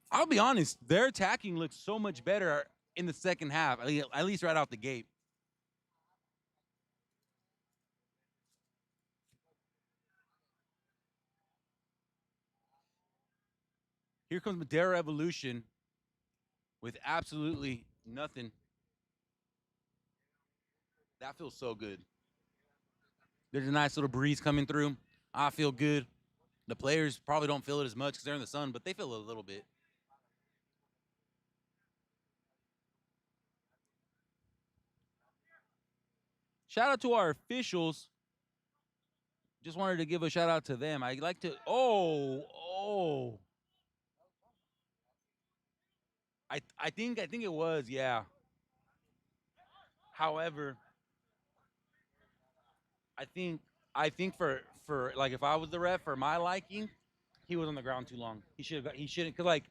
I'll be honest, their attacking looks so much better in the second half, at least right out the gate. Here comes Madera Evolution with absolutely nothing. That feels so good. There's a nice little breeze coming through. I feel good. The players probably don't feel it as much because they're in the sun, but they feel it a little bit. Shout out to our officials. Just wanted to give a shout out to them. I like to. Oh. I think it was, yeah. However, I think I think for like if I was the ref for my liking, he was on the ground too long. He shouldn't cuz like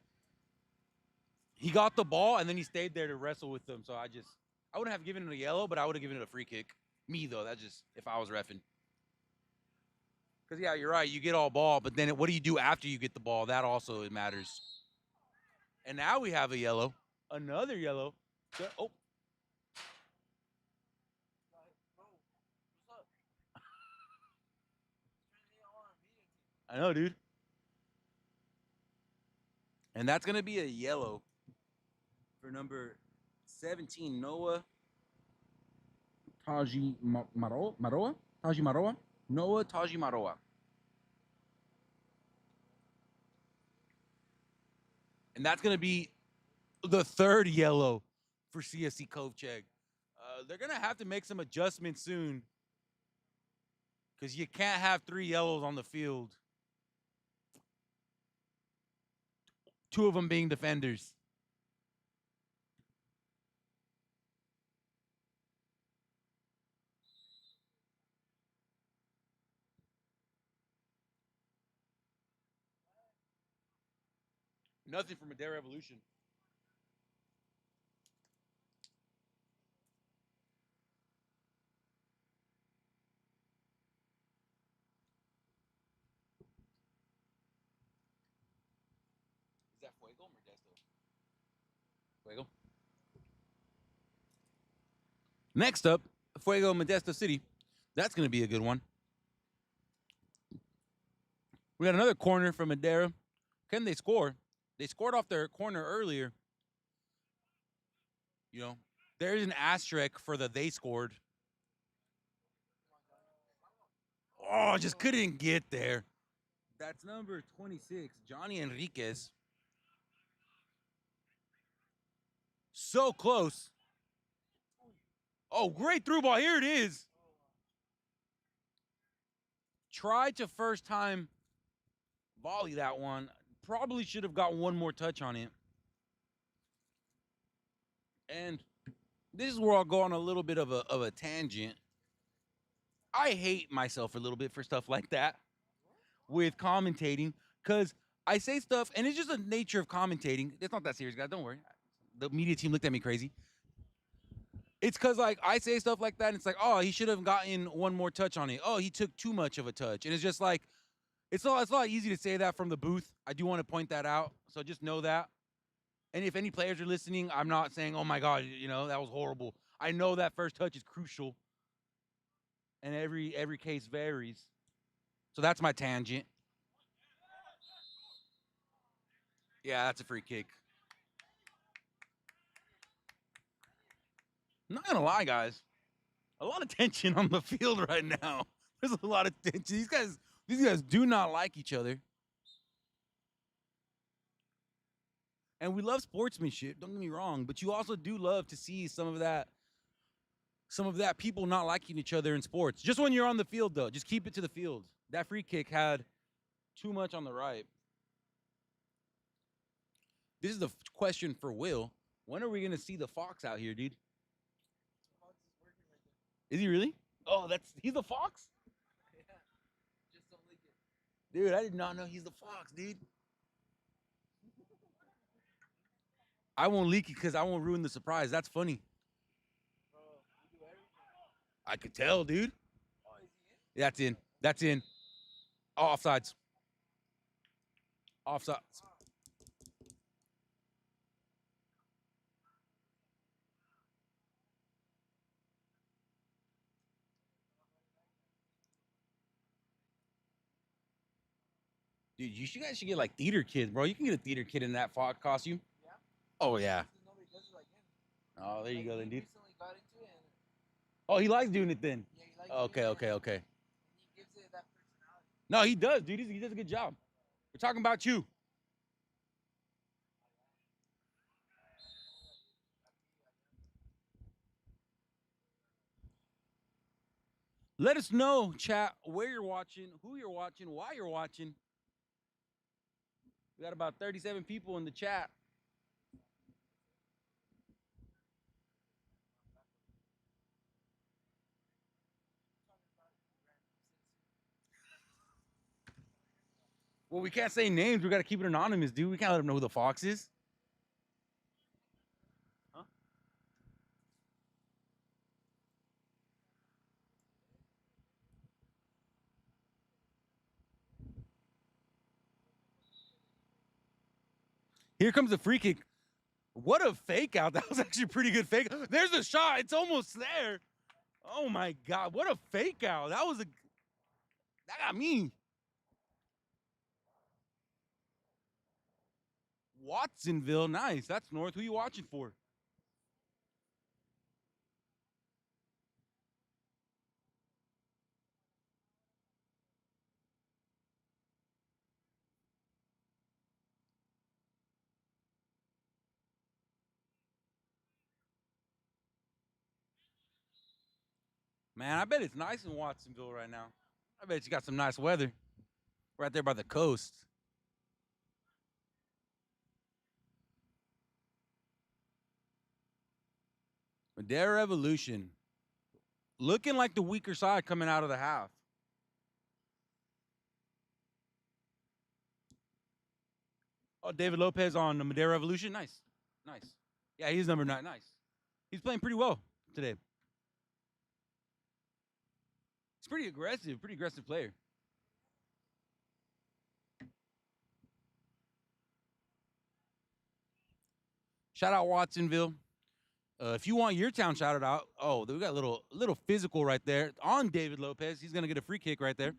he got the ball and then he stayed there to wrestle with them. So I wouldn't have given it a yellow, but I would have given it a free kick. Me though, that's just if I was refing. Cuz yeah, you're right. You get all ball, but then what do you do after you get the ball? That also it matters. And now we have a yellow. Another yellow. Oh, Bro, what's up? Turn me on, media team. I know, dude. And that's going to be a yellow for number 17, Noah Maroa? Taji Maroa? Noah Taji Maroa. And that's going to be the third yellow for CSC Kovcheg. They're going to have to make some adjustments soon because you can't have 3 yellows on the field. 2 of them being defenders. Nothing for Madera Evolution. Is that Fuego or Modesto? Fuego. Next up, Fuego Modesto City. That's going to be a good one. We got another corner from Madera. Can they score? They scored off their corner earlier. You know, there's an asterisk for the they scored. Oh, just couldn't get there. That's number 26, Johnny Enriquez. So close. Oh, great through ball. Here it is. Tried to first time volley that one. Probably should have got one more touch on it. And this is where I'll go on a little bit of a tangent. I hate myself a little bit for stuff like that with commentating because I say stuff, and it's just the nature of commentating. It's not that serious, guys. Don't worry. The media team looked at me crazy. It's because like I say stuff like that, and it's like, oh, he should have gotten one more touch on it. Oh, he took too much of a touch, and it's just like it's a lot easy to say that from the booth. I do want to point that out, so just know that. And if any players are listening, I'm not saying, oh my God, that was horrible. I know that first touch is crucial, and every case varies. So that's my tangent. Yeah, that's a free kick. I'm not gonna lie, guys. A lot of tension on the field right now. There's a lot of tension. These guys do not like each other. And we love sportsmanship, don't get me wrong, but you also do love to see some of that people not liking each other in sports. Just when you're on the field, though, just keep it to the field. That free kick had too much on the right. This is the question for Will. When are we going to see the Fox out here, dude? Is he really? Oh, he's the Fox? Yeah. Just don't leak it. Dude, I did not know he's the Fox, dude. I won't leak it because I won't ruin the surprise. That's funny. Bro, you do everything. I could tell, dude. Oh, is he in? That's in. That's in. Oh, offsides. Offsides. Dude, guys should get like theater kids, bro. You can get a theater kid in that fog costume. Yeah. Oh yeah. Because nobody does it like him. Oh, there you go, then, He dude. recently got into it, and Oh, he likes doing it then. yeah, he likes Okay, doing it, okay, okay. and he gives it that personality. No, he does, dude. He does a good job. We're talking about you. Let us know, chat, where you're watching, who you're watching, why you're watching. We got about 37 people in the chat. Well, we can't say names. We got to keep it anonymous, dude. We can't let them know who the fox is. Huh? Here comes the free kick. What a fake out. That was actually a pretty good fake. There's a shot. It's almost there. Oh my God. What a fake out. That got me. Watsonville. Nice. That's North. Who you watching for? Man, I bet it's nice in Watsonville right now. I bet you got some nice weather right there by the coast. Madera Evolution. Looking like the weaker side coming out of the half. Oh, David Lopez on the Madera Evolution. Nice. Nice. Yeah, he's number 9. Nice. He's playing pretty well today. He's pretty aggressive player. Shout out Watsonville. If you want your town shouted out, oh, we got a little physical right there on David Lopez. He's gonna get a free kick right there.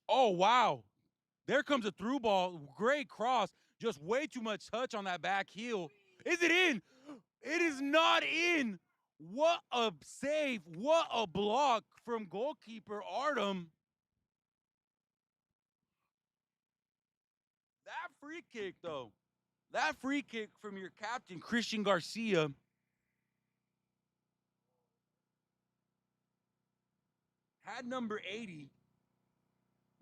Oh wow, there comes a through ball. Great cross. Just way too much touch on that back heel. Is it in? It is not in. What a save. What a block from goalkeeper Artem. That free kick, though. That free kick from your captain, Christian Garcia. Had number 80,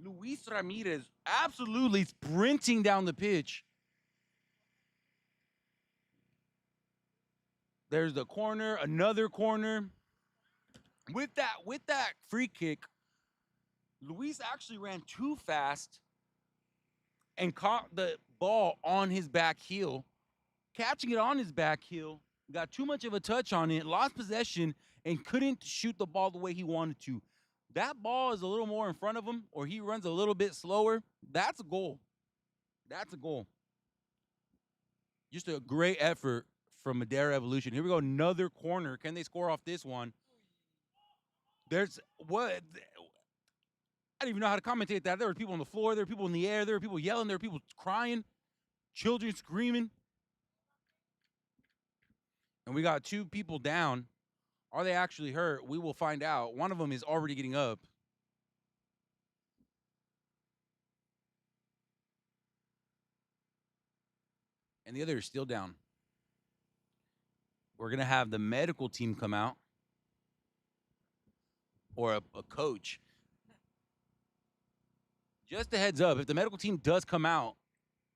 Luis Ramirez, absolutely sprinting down the pitch. There's the corner, another corner. With that free kick, Luis actually ran too fast and caught the ball on his back heel. Catching it on his back heel, got too much of a touch on it, lost possession, and couldn't shoot the ball the way he wanted to. That ball is a little more in front of him, or he runs a little bit slower. That's a goal. That's a goal. Just a great effort from Madera Evolution. Here we go, another corner. Can they score off this one? There's what? I don't even know how to commentate that. There were people on the floor. There were people in the air. There were people yelling. There were people crying. Children screaming. And we got 2 people down. Are they actually hurt? We will find out. One of them is already getting up. And the other is still down. We're going to have the medical team come out. Or a coach. Just a heads up, if the medical team does come out,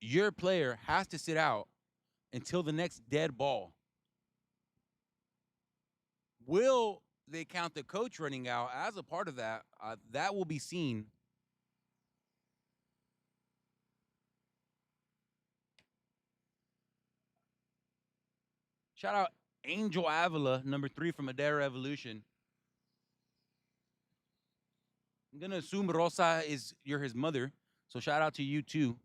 your player has to sit out until the next dead ball. Will they count the coach running out as a part of that? That will be seen. Shout out Angel Avila, number 3 from Madera Evolution. I'm going to assume Rosa you're his mother, so shout out to you too.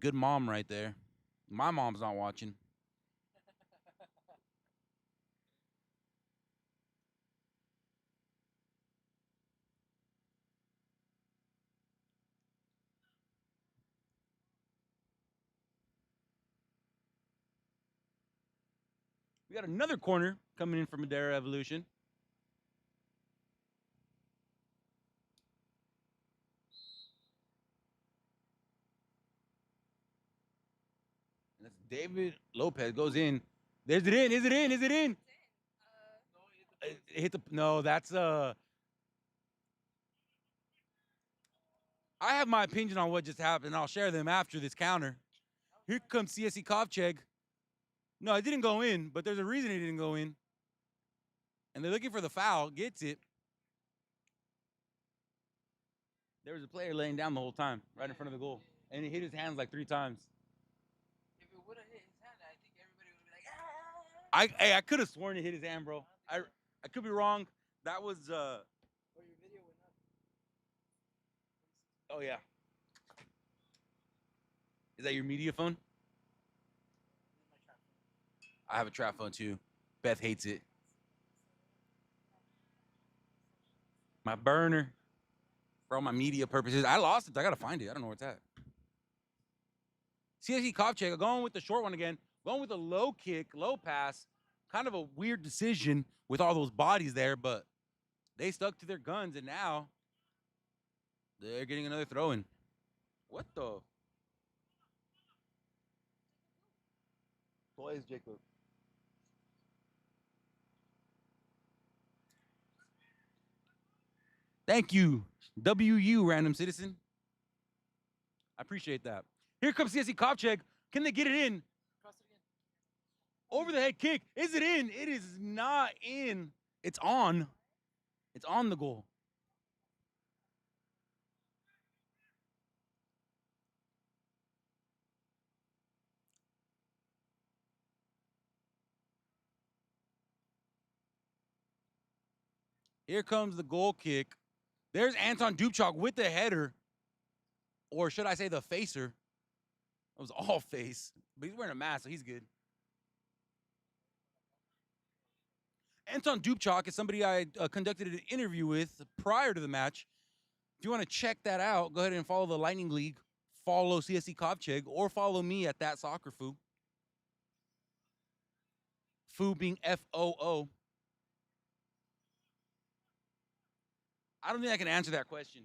Good mom right there. My mom's not watching. got another corner coming in from Madera Evolution. And that's David Lopez goes in. There's it in. Is it in? Is it in? It hit the no. That's I have my opinion on what just happened. I'll share them after this counter. Here comes CSC Kovcheg. No, it didn't go in, but there's a reason it didn't go in. And they're looking for the foul. Gets it. There was a player laying down the whole time, right in front of the goal. And he hit his hands like 3 times. If it would have hit his hand, I think everybody would be like, ah. I could have sworn it hit his hand, bro. I could be wrong. That was Or your video went up. oh yeah. Is that your media phone? I have a trap phone too. Beth hates it. My burner. For all my media purposes. I lost it. I gotta find it. I don't know where it's at. CSC Kovcheg going with the short one again. Going with a low kick, low pass. Kind of a weird decision with all those bodies there, but they stuck to their guns, and now they're getting another throw in. What the? Boys, Jacob. Thank you, WU, random citizen. I appreciate that. Here comes CSC Kovcheg. Can they get it in? Cross it again. Over the head kick. Is it in? It is not in. It's on. It's on the goal. Here comes the goal kick. There's Anton Dubchak with the header. Or should I say the facer? It was all face. But he's wearing a mask, so he's good. Anton Dubchak is somebody I conducted an interview with prior to the match. If you want to check that out, go ahead and follow the Lightning League. Follow CSC Kovcheg or follow me at that soccer foo. Foo being FOO. I don't think I can answer that question.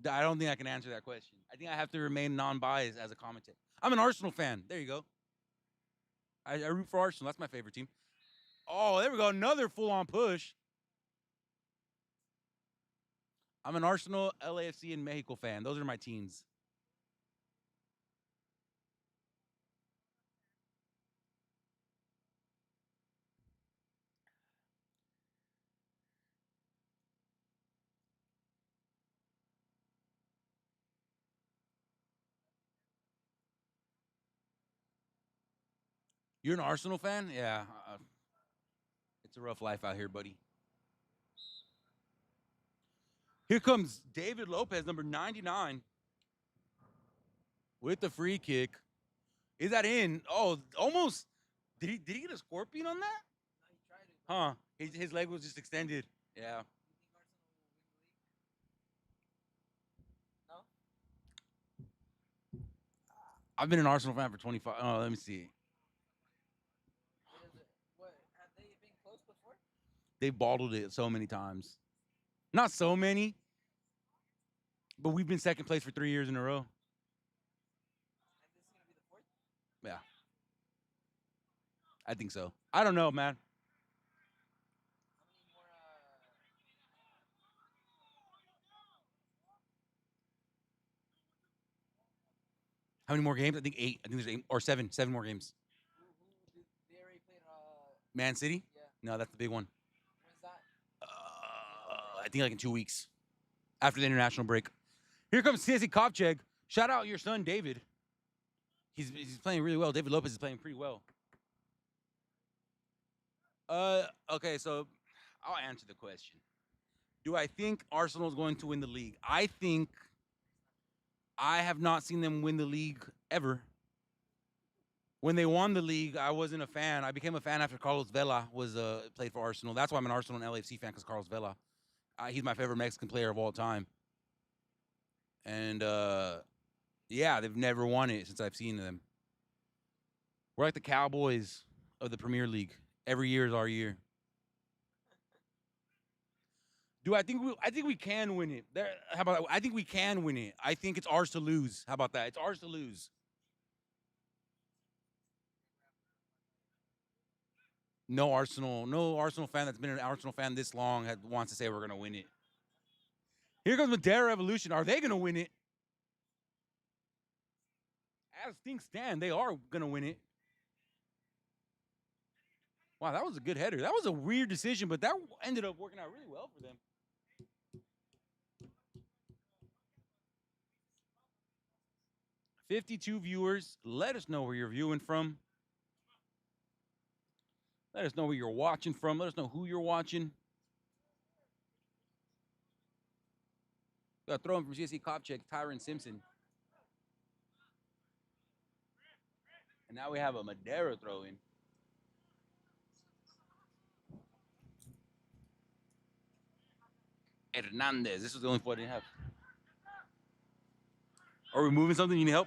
I don't think I can answer that question. I think I have to remain non-biased as a commentator. I'm an Arsenal fan. There you go. I root for Arsenal. That's my favorite team. Oh, there we go. Another full-on push. I'm an Arsenal, LAFC, and Mexico fan. Those are my teams. You're an Arsenal fan? Yeah. It's a rough life out here, buddy. Here comes David Lopez, number 99, with the free kick. Is that in? Oh, almost. Did he get a scorpion on that? No, he tried it. Huh. His leg was just extended. Yeah. You think Arsenal will win the league? No? I've been an Arsenal fan for 25. Oh, let me see. What is it? What, have they been close before? They bottled it so many times. Not so many, but we've been second place for 3 years in a row. And this is going to be the fourth? Yeah. I think so. I don't know, man. How many more? How many more games? I think 8. I think there's 8 or 7. 7 more games. Who did they already played? Man City? Yeah. No, that's the big one. When's that? I think like in 2 weeks after the international break. Here comes CSC Kovcheg. Shout out your son, David. He's playing really well. David Lopez is playing pretty well. Okay, so I'll answer the question. Do I think Arsenal is going to win the league? I think I have not seen them win the league ever. When they won the league, I wasn't a fan. I became a fan after Carlos Vela was played for Arsenal. That's why I'm an Arsenal and LAFC fan, because Carlos Vela. He's my favorite Mexican player of all time. And, yeah, they've never won it since I've seen them. We're like the Cowboys of the Premier League. Every year is our year. Do I think we can win it? There, how about that? I think we can win it. I think it's ours to lose. How about that? It's ours to lose. No Arsenal fan that's been an Arsenal fan this long wants to say we're gonna win it. Here comes Madera Evolution. Are they gonna win it? As things stand, they are gonna win it. Wow, that was a good header. That was a weird decision, but that ended up working out really well for them. 52 viewers. Let us know where you're viewing from. Let us know where you're watching from. Let us know who you're watching. Got thrown from CSC Kovcheg, Tyron Simpson. And now we have a Madera throw in. Hernandez. This was the only foot I didn't have. Are we moving something? You need help?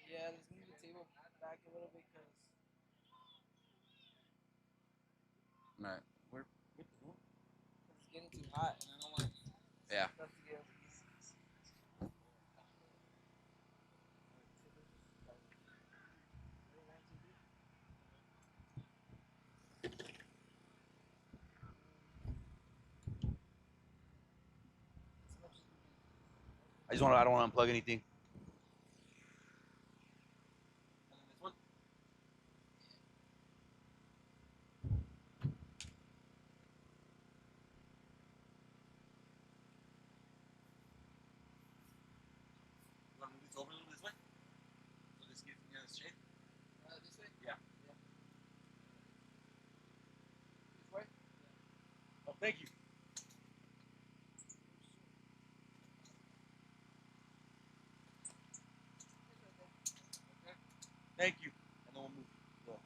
Yeah, let's move the table back a little bit because All right. it's getting too hot and I don't want Yeah. stuff to get. I don't want to unplug anything. And then this one. You want to move this over a little this way? So this gives me a shape? This way? Yeah. This way? Oh, thank you. Thank you. And then we'll move. Go.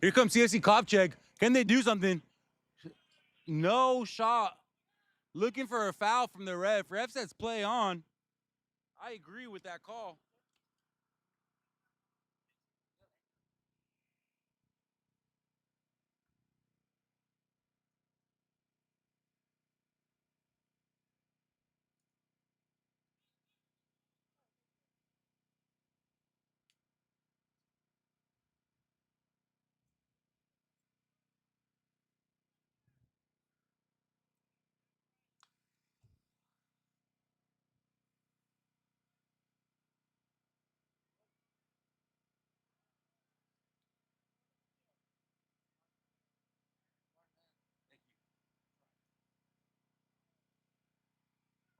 Here comes CSC Kovcheg. Can they do something? No shot. Looking for a foul from the ref. Ref says play on. I agree with that call.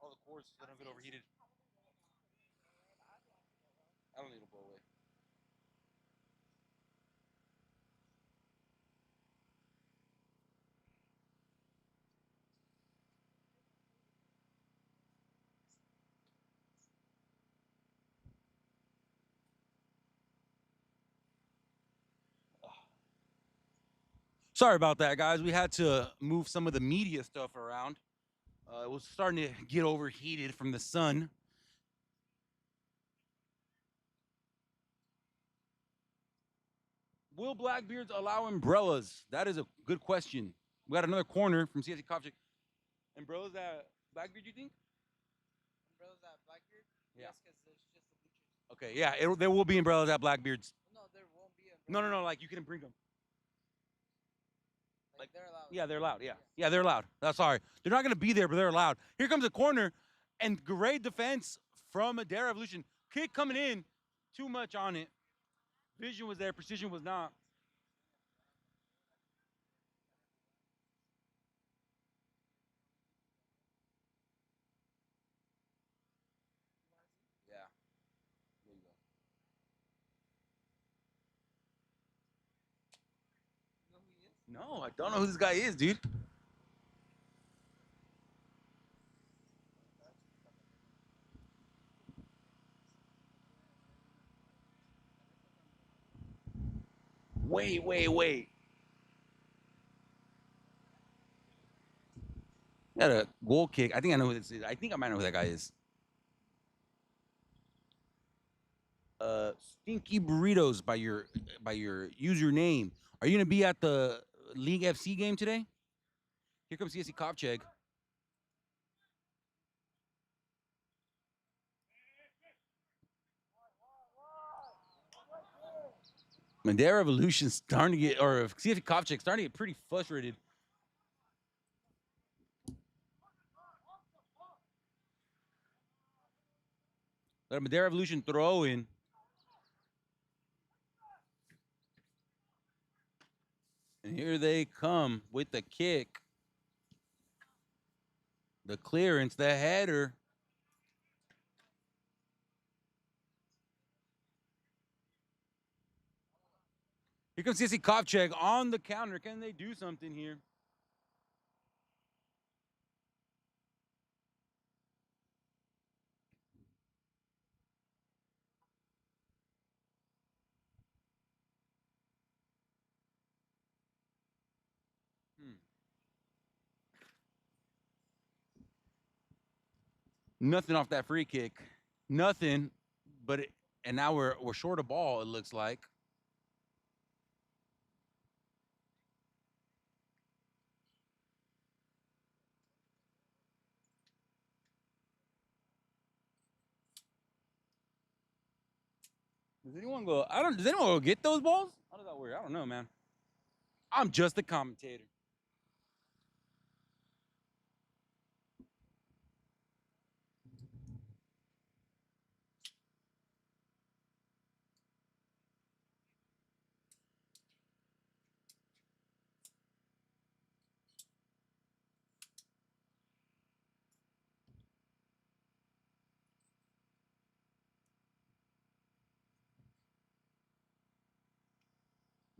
All the cores so they don't get overheated. I don't need to blow away. Sorry about that, guys. We had to move some of the media stuff around. It was starting to get overheated from the sun. Will Blackbeards allow umbrellas? That is a good question. We got another corner from CSC Kovcheg. Umbrellas at Blackbeard, you think? Umbrellas at Blackbeard? Yeah. Yes, because there's just the bleachers. Okay, yeah, there will be umbrellas at Blackbeards. No, there won't be umbrellas. No, like you can bring them. Like they're allowed. Yeah, they're loud. Yeah, they're loud. That's sorry. They're not gonna be there, but they're loud. Here comes a corner, and great defense from Madera Evolution. Kick coming in, too much on it. Vision was there, precision was not. Yeah. There you go. You know who he is? No, I don't know who this guy is, dude. Wait. Got a goal kick. I think I know who this is. I think I might know who that guy is. Stinky Burritos by your username. Are you gonna be at the League FC game today? Here comes CSC Kovcheg. Madera Evolution starting to get, or CSC Kovcheg starting to get pretty frustrated. Let a Madera Evolution throw in. And here they come with the kick. The clearance, the header. Here comes CSC Kovcheg on the counter. Can they do something here? Nothing off that free kick. Nothing. But and now we're short of ball, it looks like. Does anyone go get those balls? How does that work? I don't know, man. I'm just a commentator.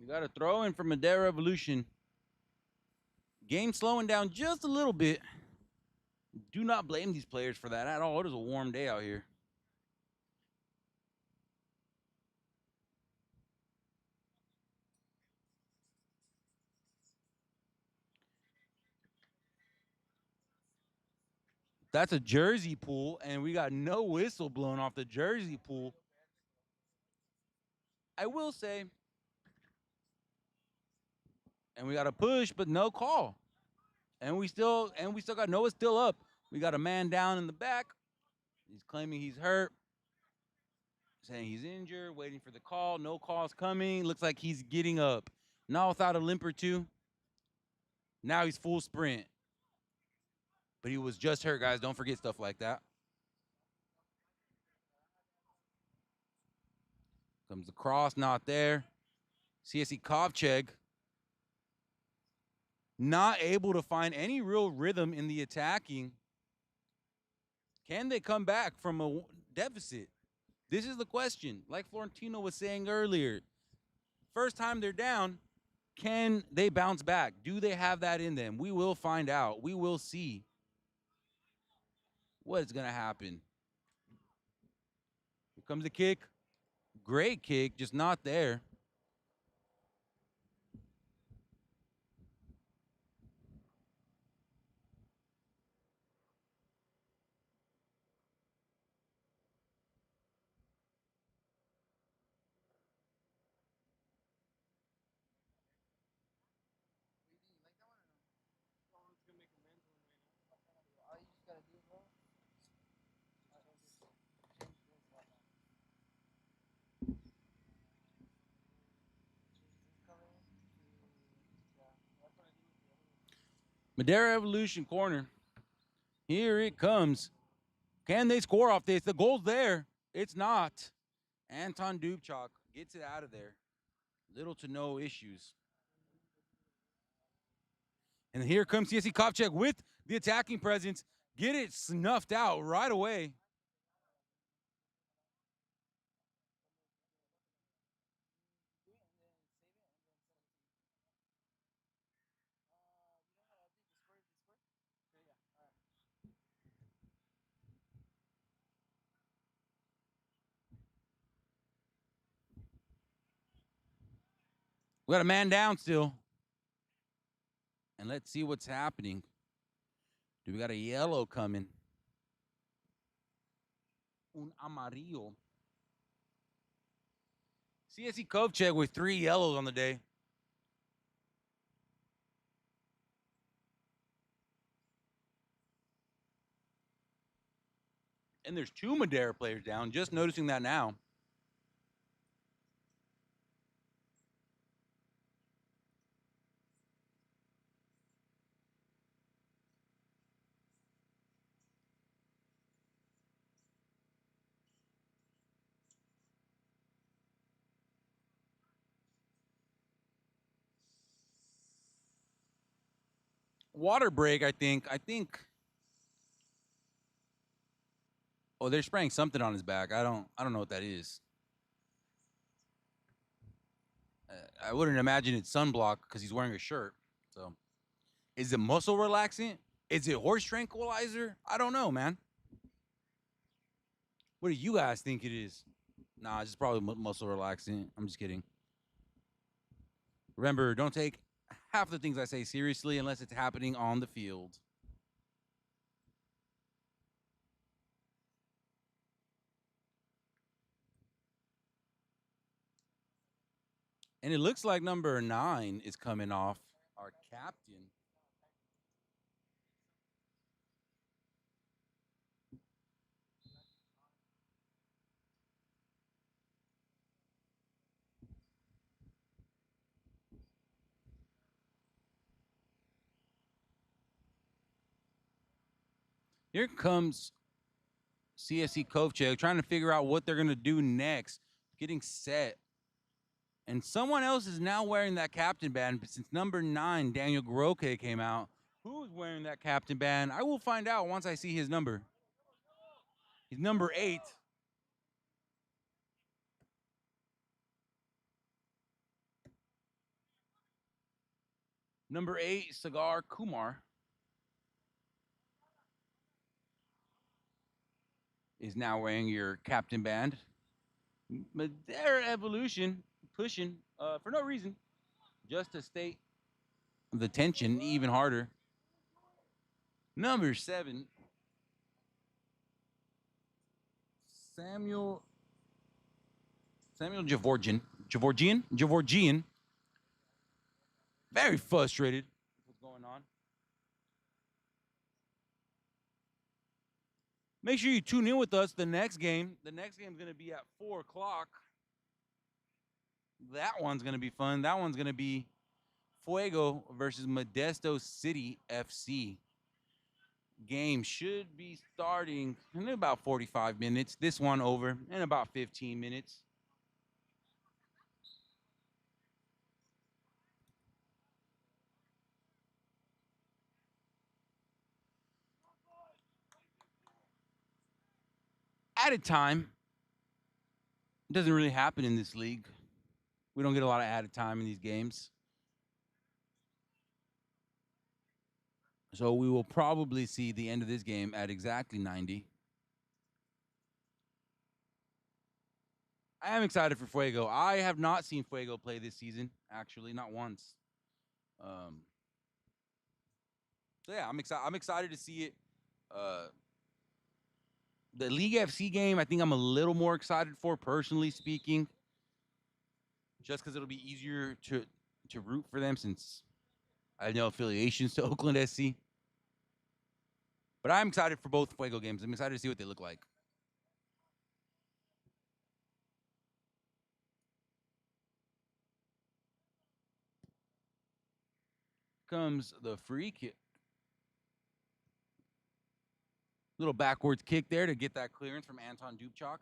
You got to throw in for Madera Evolution. Game slowing down just a little bit. Do not blame these players for that at all. It is a warm day out here. That's a jersey pull, and we got no whistle blown off the jersey pull. I will say, and we got a push, but no call. And we still got Noah still up. We got a man down in the back. He's claiming he's hurt, saying he's injured, waiting for the call. No call's coming. Looks like he's getting up. Not without a limp or two. Now he's full sprint. But he was just hurt, guys. Don't forget stuff like that. Comes the cross, not there. CSC Kovcheg not able to find any real rhythm in the attacking. Can they come back from a deficit? This is the question. Like Florentino was saying earlier, first time they're down, can they bounce back? Do they have that in them? We will find out. We will see what's going to happen. Here comes the kick. Great kick, just not there. Madera Evolution corner. Here it comes. Can they score off this? The goal's there. It's not. Anton Dubchak gets it out of there. Little to no issues. And here comes CSC Kovcheg with the attacking presence. Get it snuffed out right away. We got a man down still. And let's see what's happening. Do we got a yellow coming? Un amarillo. CSE Kovcheg with 3 yellows on the day. And there's 2 Madera players down. Just noticing that now. Water break, I think. Oh, they're spraying something on his back. I don't know what that is. I wouldn't imagine it's sunblock because he's wearing a shirt. So, is it muscle relaxant? Is it horse tranquilizer? I don't know, man. What do you guys think it is? Nah, it's just probably muscle relaxant. I'm just kidding. Remember, don't take half the things I say seriously unless it's happening on the field. And it looks like number 9 is coming off, our captain. Here comes CSE Kovcheg trying to figure out what they're going to do next, getting set. And someone else is now wearing that captain band since number 9, Daniel Groke, came out. Who's wearing that captain band? I will find out once I see his number. He's number 8. Number 8, Sagar Kumar, is now wearing your captain band. Madera Evolution pushing for no reason, just to state the tension even harder. Number 7, Samuel Gevorgian. Very frustrated with what's going on. Make sure you tune in with us the next game. The next game is going to be at 4 o'clock. That one's going to be fun. That one's going to be Fuego versus Modesto City FC. Game should be starting in about 45 minutes. This one over in about 15 minutes. Added time doesn't really happen in this league. We don't get a lot of added time in these games. So we will probably see the end of this game at exactly 90. I am excited for Fuego. I have not seen Fuego play this season, actually, not once. So yeah, I'm excited to see it. The League FC game, I think I'm a little more excited for, personally speaking, just because it'll be easier to root for them since I have no affiliations to Oakland SC. But I'm excited for both Fuego games. I'm excited to see what they look like. Comes the free kick. Little backwards kick there to get that clearance from Anton Dubchak.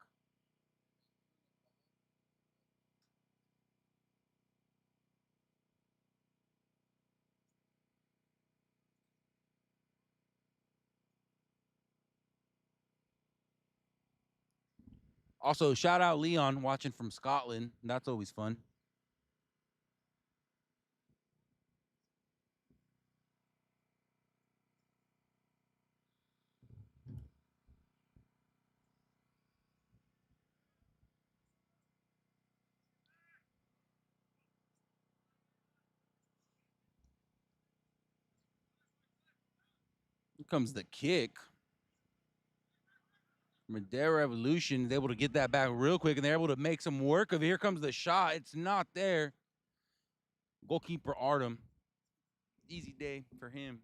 Also, shout out Leon watching from Scotland. That's always fun. comes the kick. Madera Evolution is able to get that back real quick, and they're able to make some work of it. Here comes the shot. It's not there. Goalkeeper Artem. Easy day for him.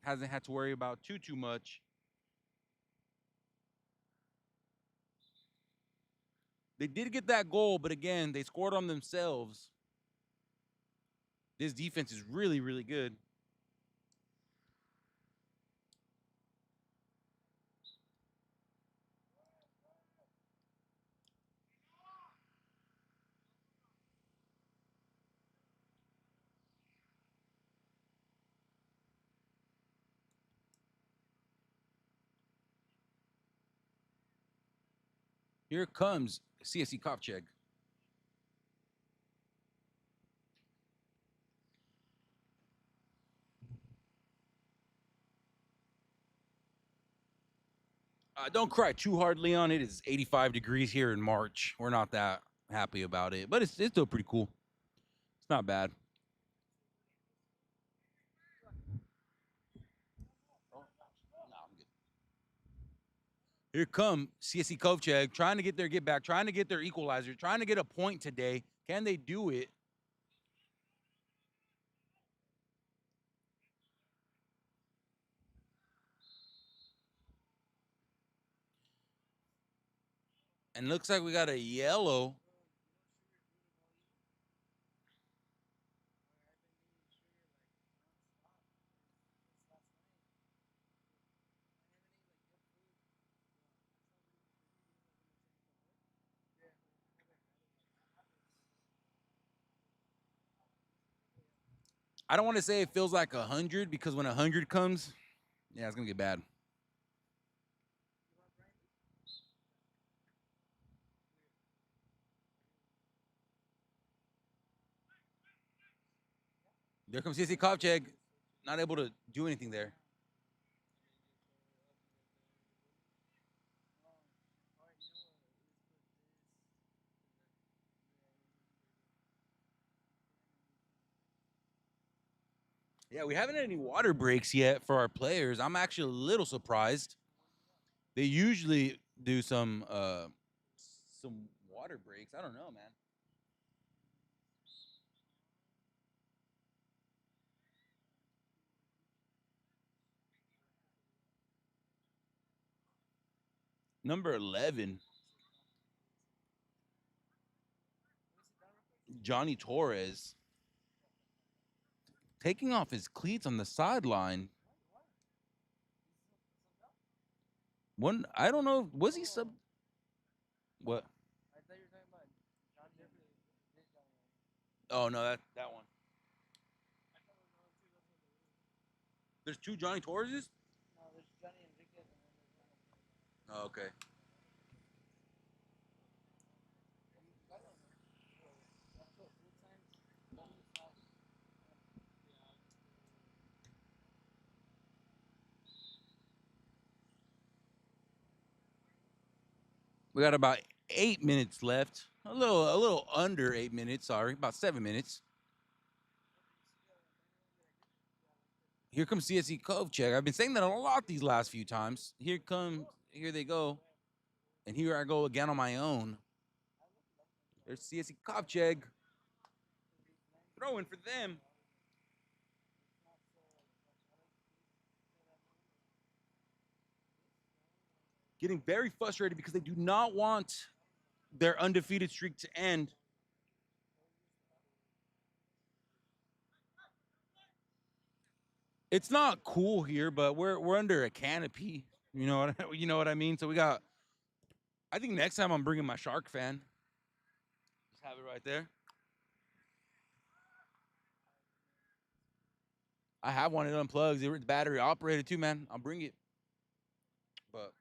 Hasn't had to worry about too much. They did get that goal, but again, they scored on themselves. This defense is really, really good. Here comes CSC Kovcheg. Don't cry too hard, Leon. It is 85 degrees here in March. We're not that happy about it, but it's still pretty cool. It's not bad. Here come CSC Kovcheg trying to get their get back, trying to get their equalizer, trying to get a point today. Can they do it? And looks like we got a yellow. I don't want to say it feels like 100 because when 100 comes, yeah, it's going to get bad. There comes CSC Kovcheg. Not able to do anything there. Yeah, we haven't had any water breaks yet for our players. I'm actually a little surprised. They usually do some water breaks. I don't know, man. Number 11, Johnny Torres, taking off his cleats on the sideline. I don't know. Was he sub? What? I thought you were talking about Johnny. Oh no, that one. There's two Johnny Torreses. No, there's Johnny Enriquez and then there's Oh, okay. We got about 8 minutes left. A little under 8 minutes. Sorry, about 7 minutes. Here comes CSC Kovcheg. I've been saying that a lot these last few times. Here they go. And here I go again on my own. There's CSC Kovcheg. Throwing for them. Getting very frustrated because they do not want their undefeated streak to end. It's not cool here, but we're under a canopy. You know what I mean? So we got. I think next time I'm bringing my shark fan. Just have it right there. I have one. It unplugs. It's battery operated too, man. I'll bring it. But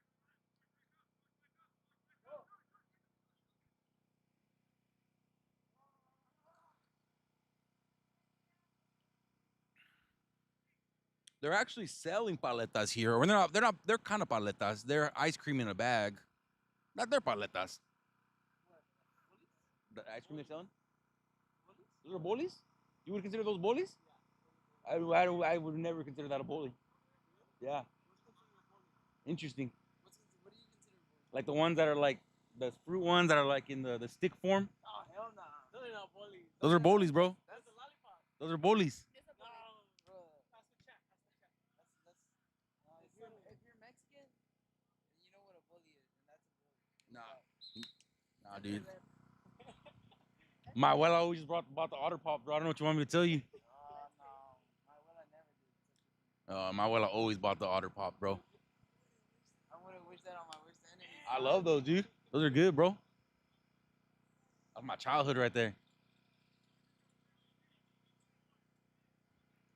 they're actually selling paletas here, or they're not. They're not. They're kind of paletas. They're ice cream in a bag. Not their paletas. The ice cream they're selling. Those are bolis. You would consider those bolis? I would never consider that a bully. Yeah. Interesting. What do you consider bully? Like the ones that are like the fruit ones that are like in the stick form. Oh hell nah. Those are not bullies. Those are bolies, bro. That's a lollipop. Those are bolies. No, bro. That's the chat. If you're Mexican, then you know what a bully is, and that's a bully. Nah, dude. My abuela always bought the otter pop, bro. I don't know what you want me to tell you. No, my abuela never did. My abuela always bought the otter pop, bro. I would have wished that on my worst enemy. I love those, dude. Those are good, bro. That's my childhood right there.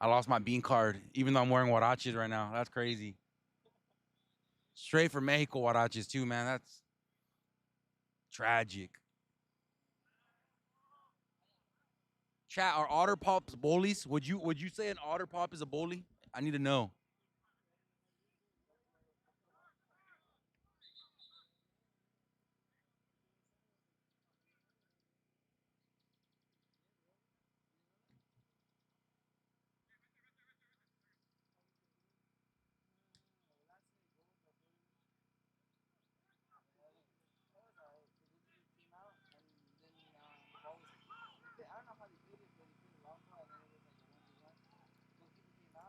I lost my bean card, even though I'm wearing huaraches right now. That's crazy. Straight from Mexico huaraches too, man. That's tragic. Chat, are otter pops bolies? Would you say an otter pop is a bully? I need to know.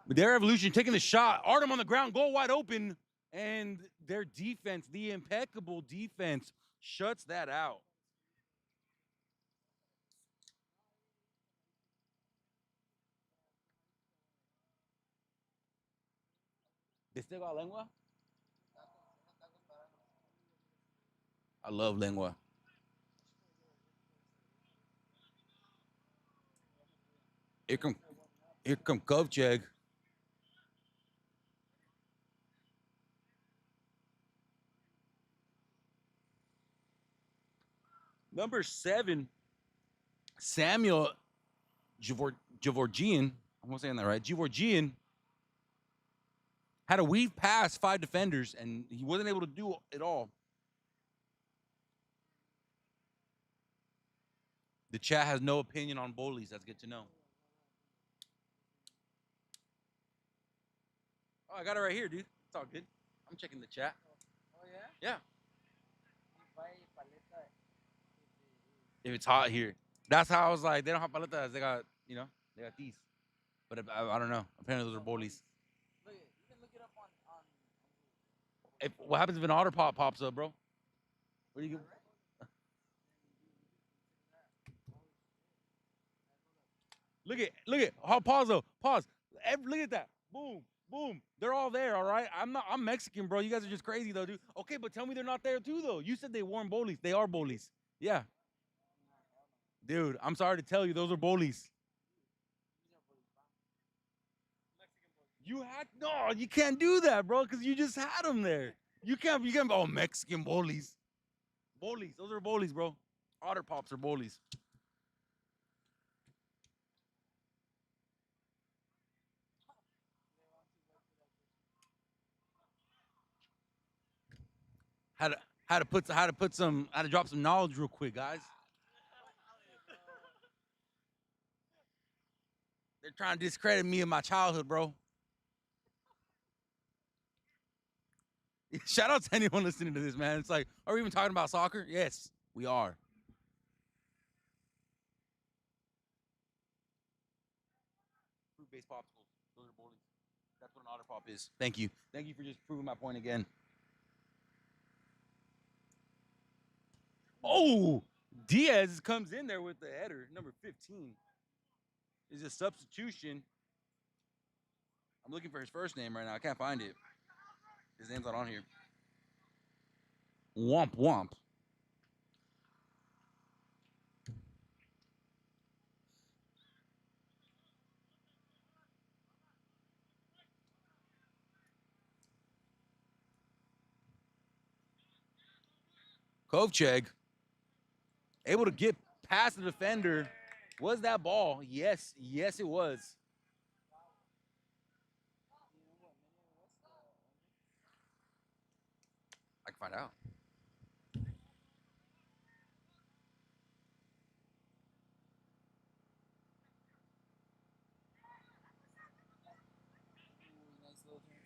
Madera Evolution taking the shot. Artem on the ground, goal wide open. And their defense, the impeccable defense, shuts that out. ¿De still got lengua? I love lengua. Here come Kovcheg. Number 7, Samuel Gevorgian. I'm saying that right. Gevorgian had a weave past 5 defenders, and he wasn't able to do it all. The chat has no opinion on bullies. That's good to know. Oh, I got it right here, dude. It's all good. I'm checking the chat. Oh yeah. Yeah. If it's hot here, that's how I was like. They don't have paletas. They got they got these. But I don't know. Apparently those are bullies. Look, you can look it up on. What happens if an otter pop pops up, bro? What do you? Look at. Oh, pause though. Pause. Look at that. Boom, boom. They're all there. All right. I'm Mexican, bro. You guys are just crazy though, dude. Okay, but tell me they're not there too, though. You said they weren't bullies. They are bullies. Yeah. Dude, I'm sorry to tell you, those are bullies. You can't do that, bro, because you just had them there. You can't. Oh, Mexican bullies. Bullies. Those are bullies, bro. Otter pops are bullies. How to drop some knowledge real quick, guys. They're trying to discredit me and my childhood, bro. Shout out to anyone listening to this, man. It's like, are we even talking about soccer? Yes, we are. Fruit-based popsicles. Those are bullies. That's what an otter pop is. Thank you. Thank you for just proving my point again. Oh, Diaz comes in there with the header, number 15. Is a substitution. I'm looking for his first name right now. I can't find it. His name's not on here. Womp womp. Kovcheg able to get past the defender. Was that ball? Yes, it was. I can find out. Nice little turn.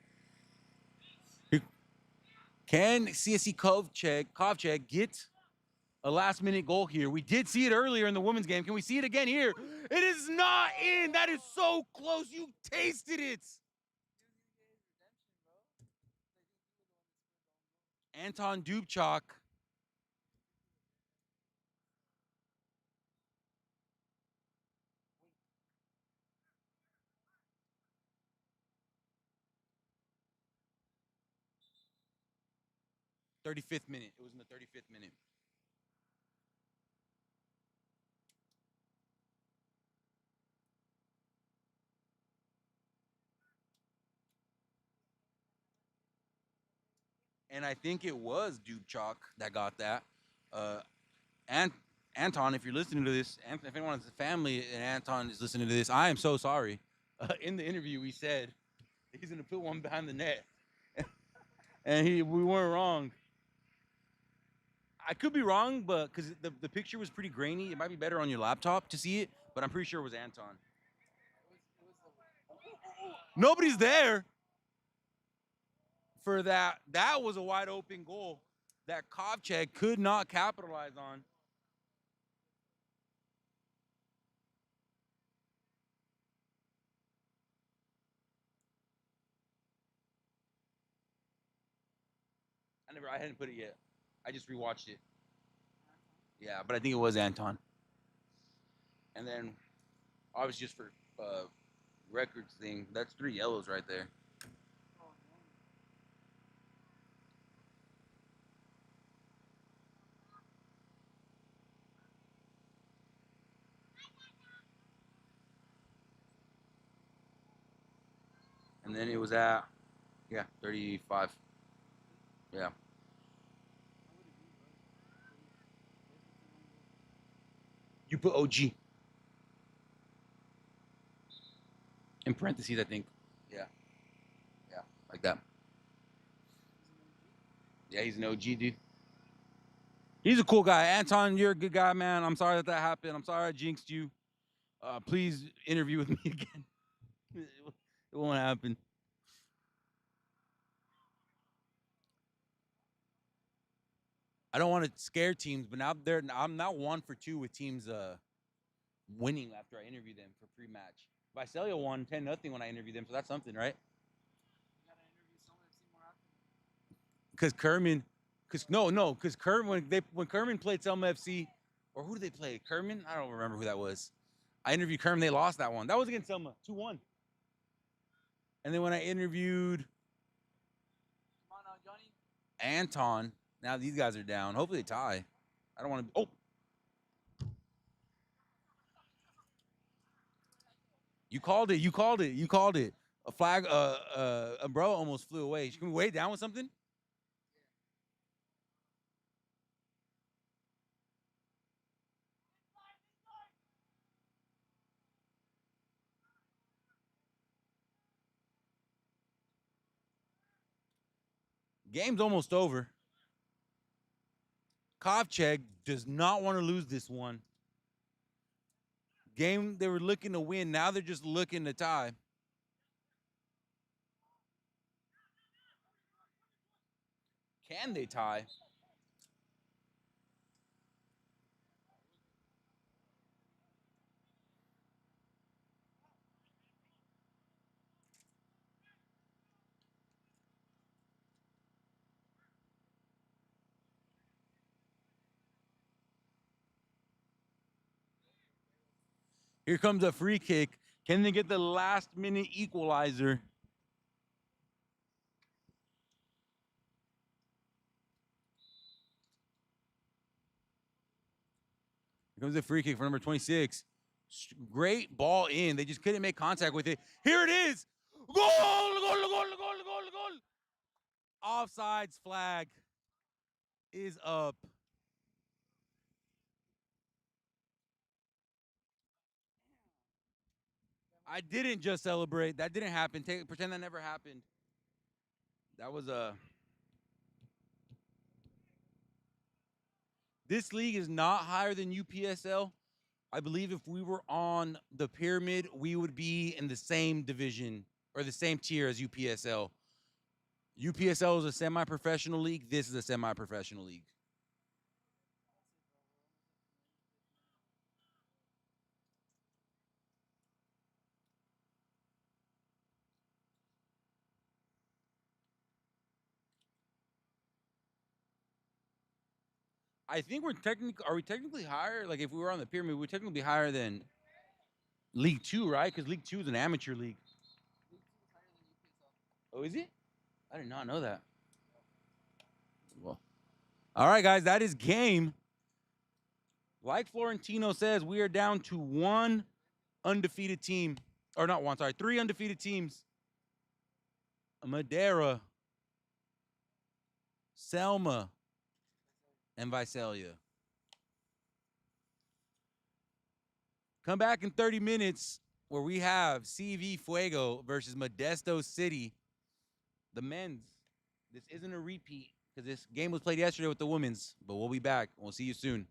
Can CSC Kovcheg get a last-minute goal here? We did see it earlier in the women's game. Can we see it again here? It is not in. That is so close. You tasted it. Anton Dubchak. "35th minute. It was in the 35th minute. And I think it was Dubchak that got that. And Anton, if you're listening to this, if anyone's family and Anton is listening to this, I am so sorry. In the interview, we said he's going to put one behind the net. And we weren't wrong. I could be wrong, but because the picture was pretty grainy, it might be better on your laptop to see it, but I'm pretty sure it was Anton. Nobody's there for that. That was a wide open goal that Kovcheg could not capitalize on. I hadn't put it yet. I just rewatched it. Yeah, but I think it was Anton. And then, obviously, just for records thing, that's 3 yellows right there. And then it was at, 35. Yeah. You put OG. In parentheses, I think. Yeah. Yeah, like that. Yeah, he's an OG, dude. He's a cool guy. Anton, you're a good guy, man. I'm sorry that happened. I'm sorry I jinxed you. Please interview with me again. It won't happen. I don't want to scare teams, but I'm now 1 for 2 with teams winning after I interview them for pre-match. Visalia won 10-0 when I interviewed them, so that's something, right? Because Kerman, because Kerman when Kerman played Selma FC, or who did they play? Kerman? I don't remember who that was. I interviewed Kerman, they lost that one. That was against Selma, 2-1. And then when I interviewed Anton, now these guys are down. Hopefully they tie. I don't want to. Oh, you called it. You called it. You called it. A flag, umbrella almost flew away. Can we weigh it down with something? Game's almost over. Kovcheg does not want to lose this one. Game they were looking to win. Now they're just looking to tie. Can they tie? Here comes a free kick. Can they get the last minute equalizer? Here comes a free kick for number 26. Great ball in. They just couldn't make contact with it. Here it is. Goal, goal, goal, goal, goal, goal. Offsides flag is up. I didn't just celebrate. That didn't happen. Pretend that never happened. That was a. This league is not higher than UPSL. I believe if we were on the pyramid, we would be in the same division or the same tier as UPSL. UPSL is a semi-professional league. This is a semi-professional league. I think are we technically higher? Like if we were on the pyramid, we'd technically be higher than League 2, right? Because League 2 is an amateur league. Oh, is it? I did not know that. Well, all right, guys, that is game. Like Florentino says, we are down to one undefeated team. Or not one, sorry, 3 undefeated teams. Madera, Selma, and Visalia. Come back in 30 minutes where we have CV Fuego versus Modesto City. The men's. This isn't a repeat because this game was played yesterday with the women's, but we'll be back. We'll see you soon.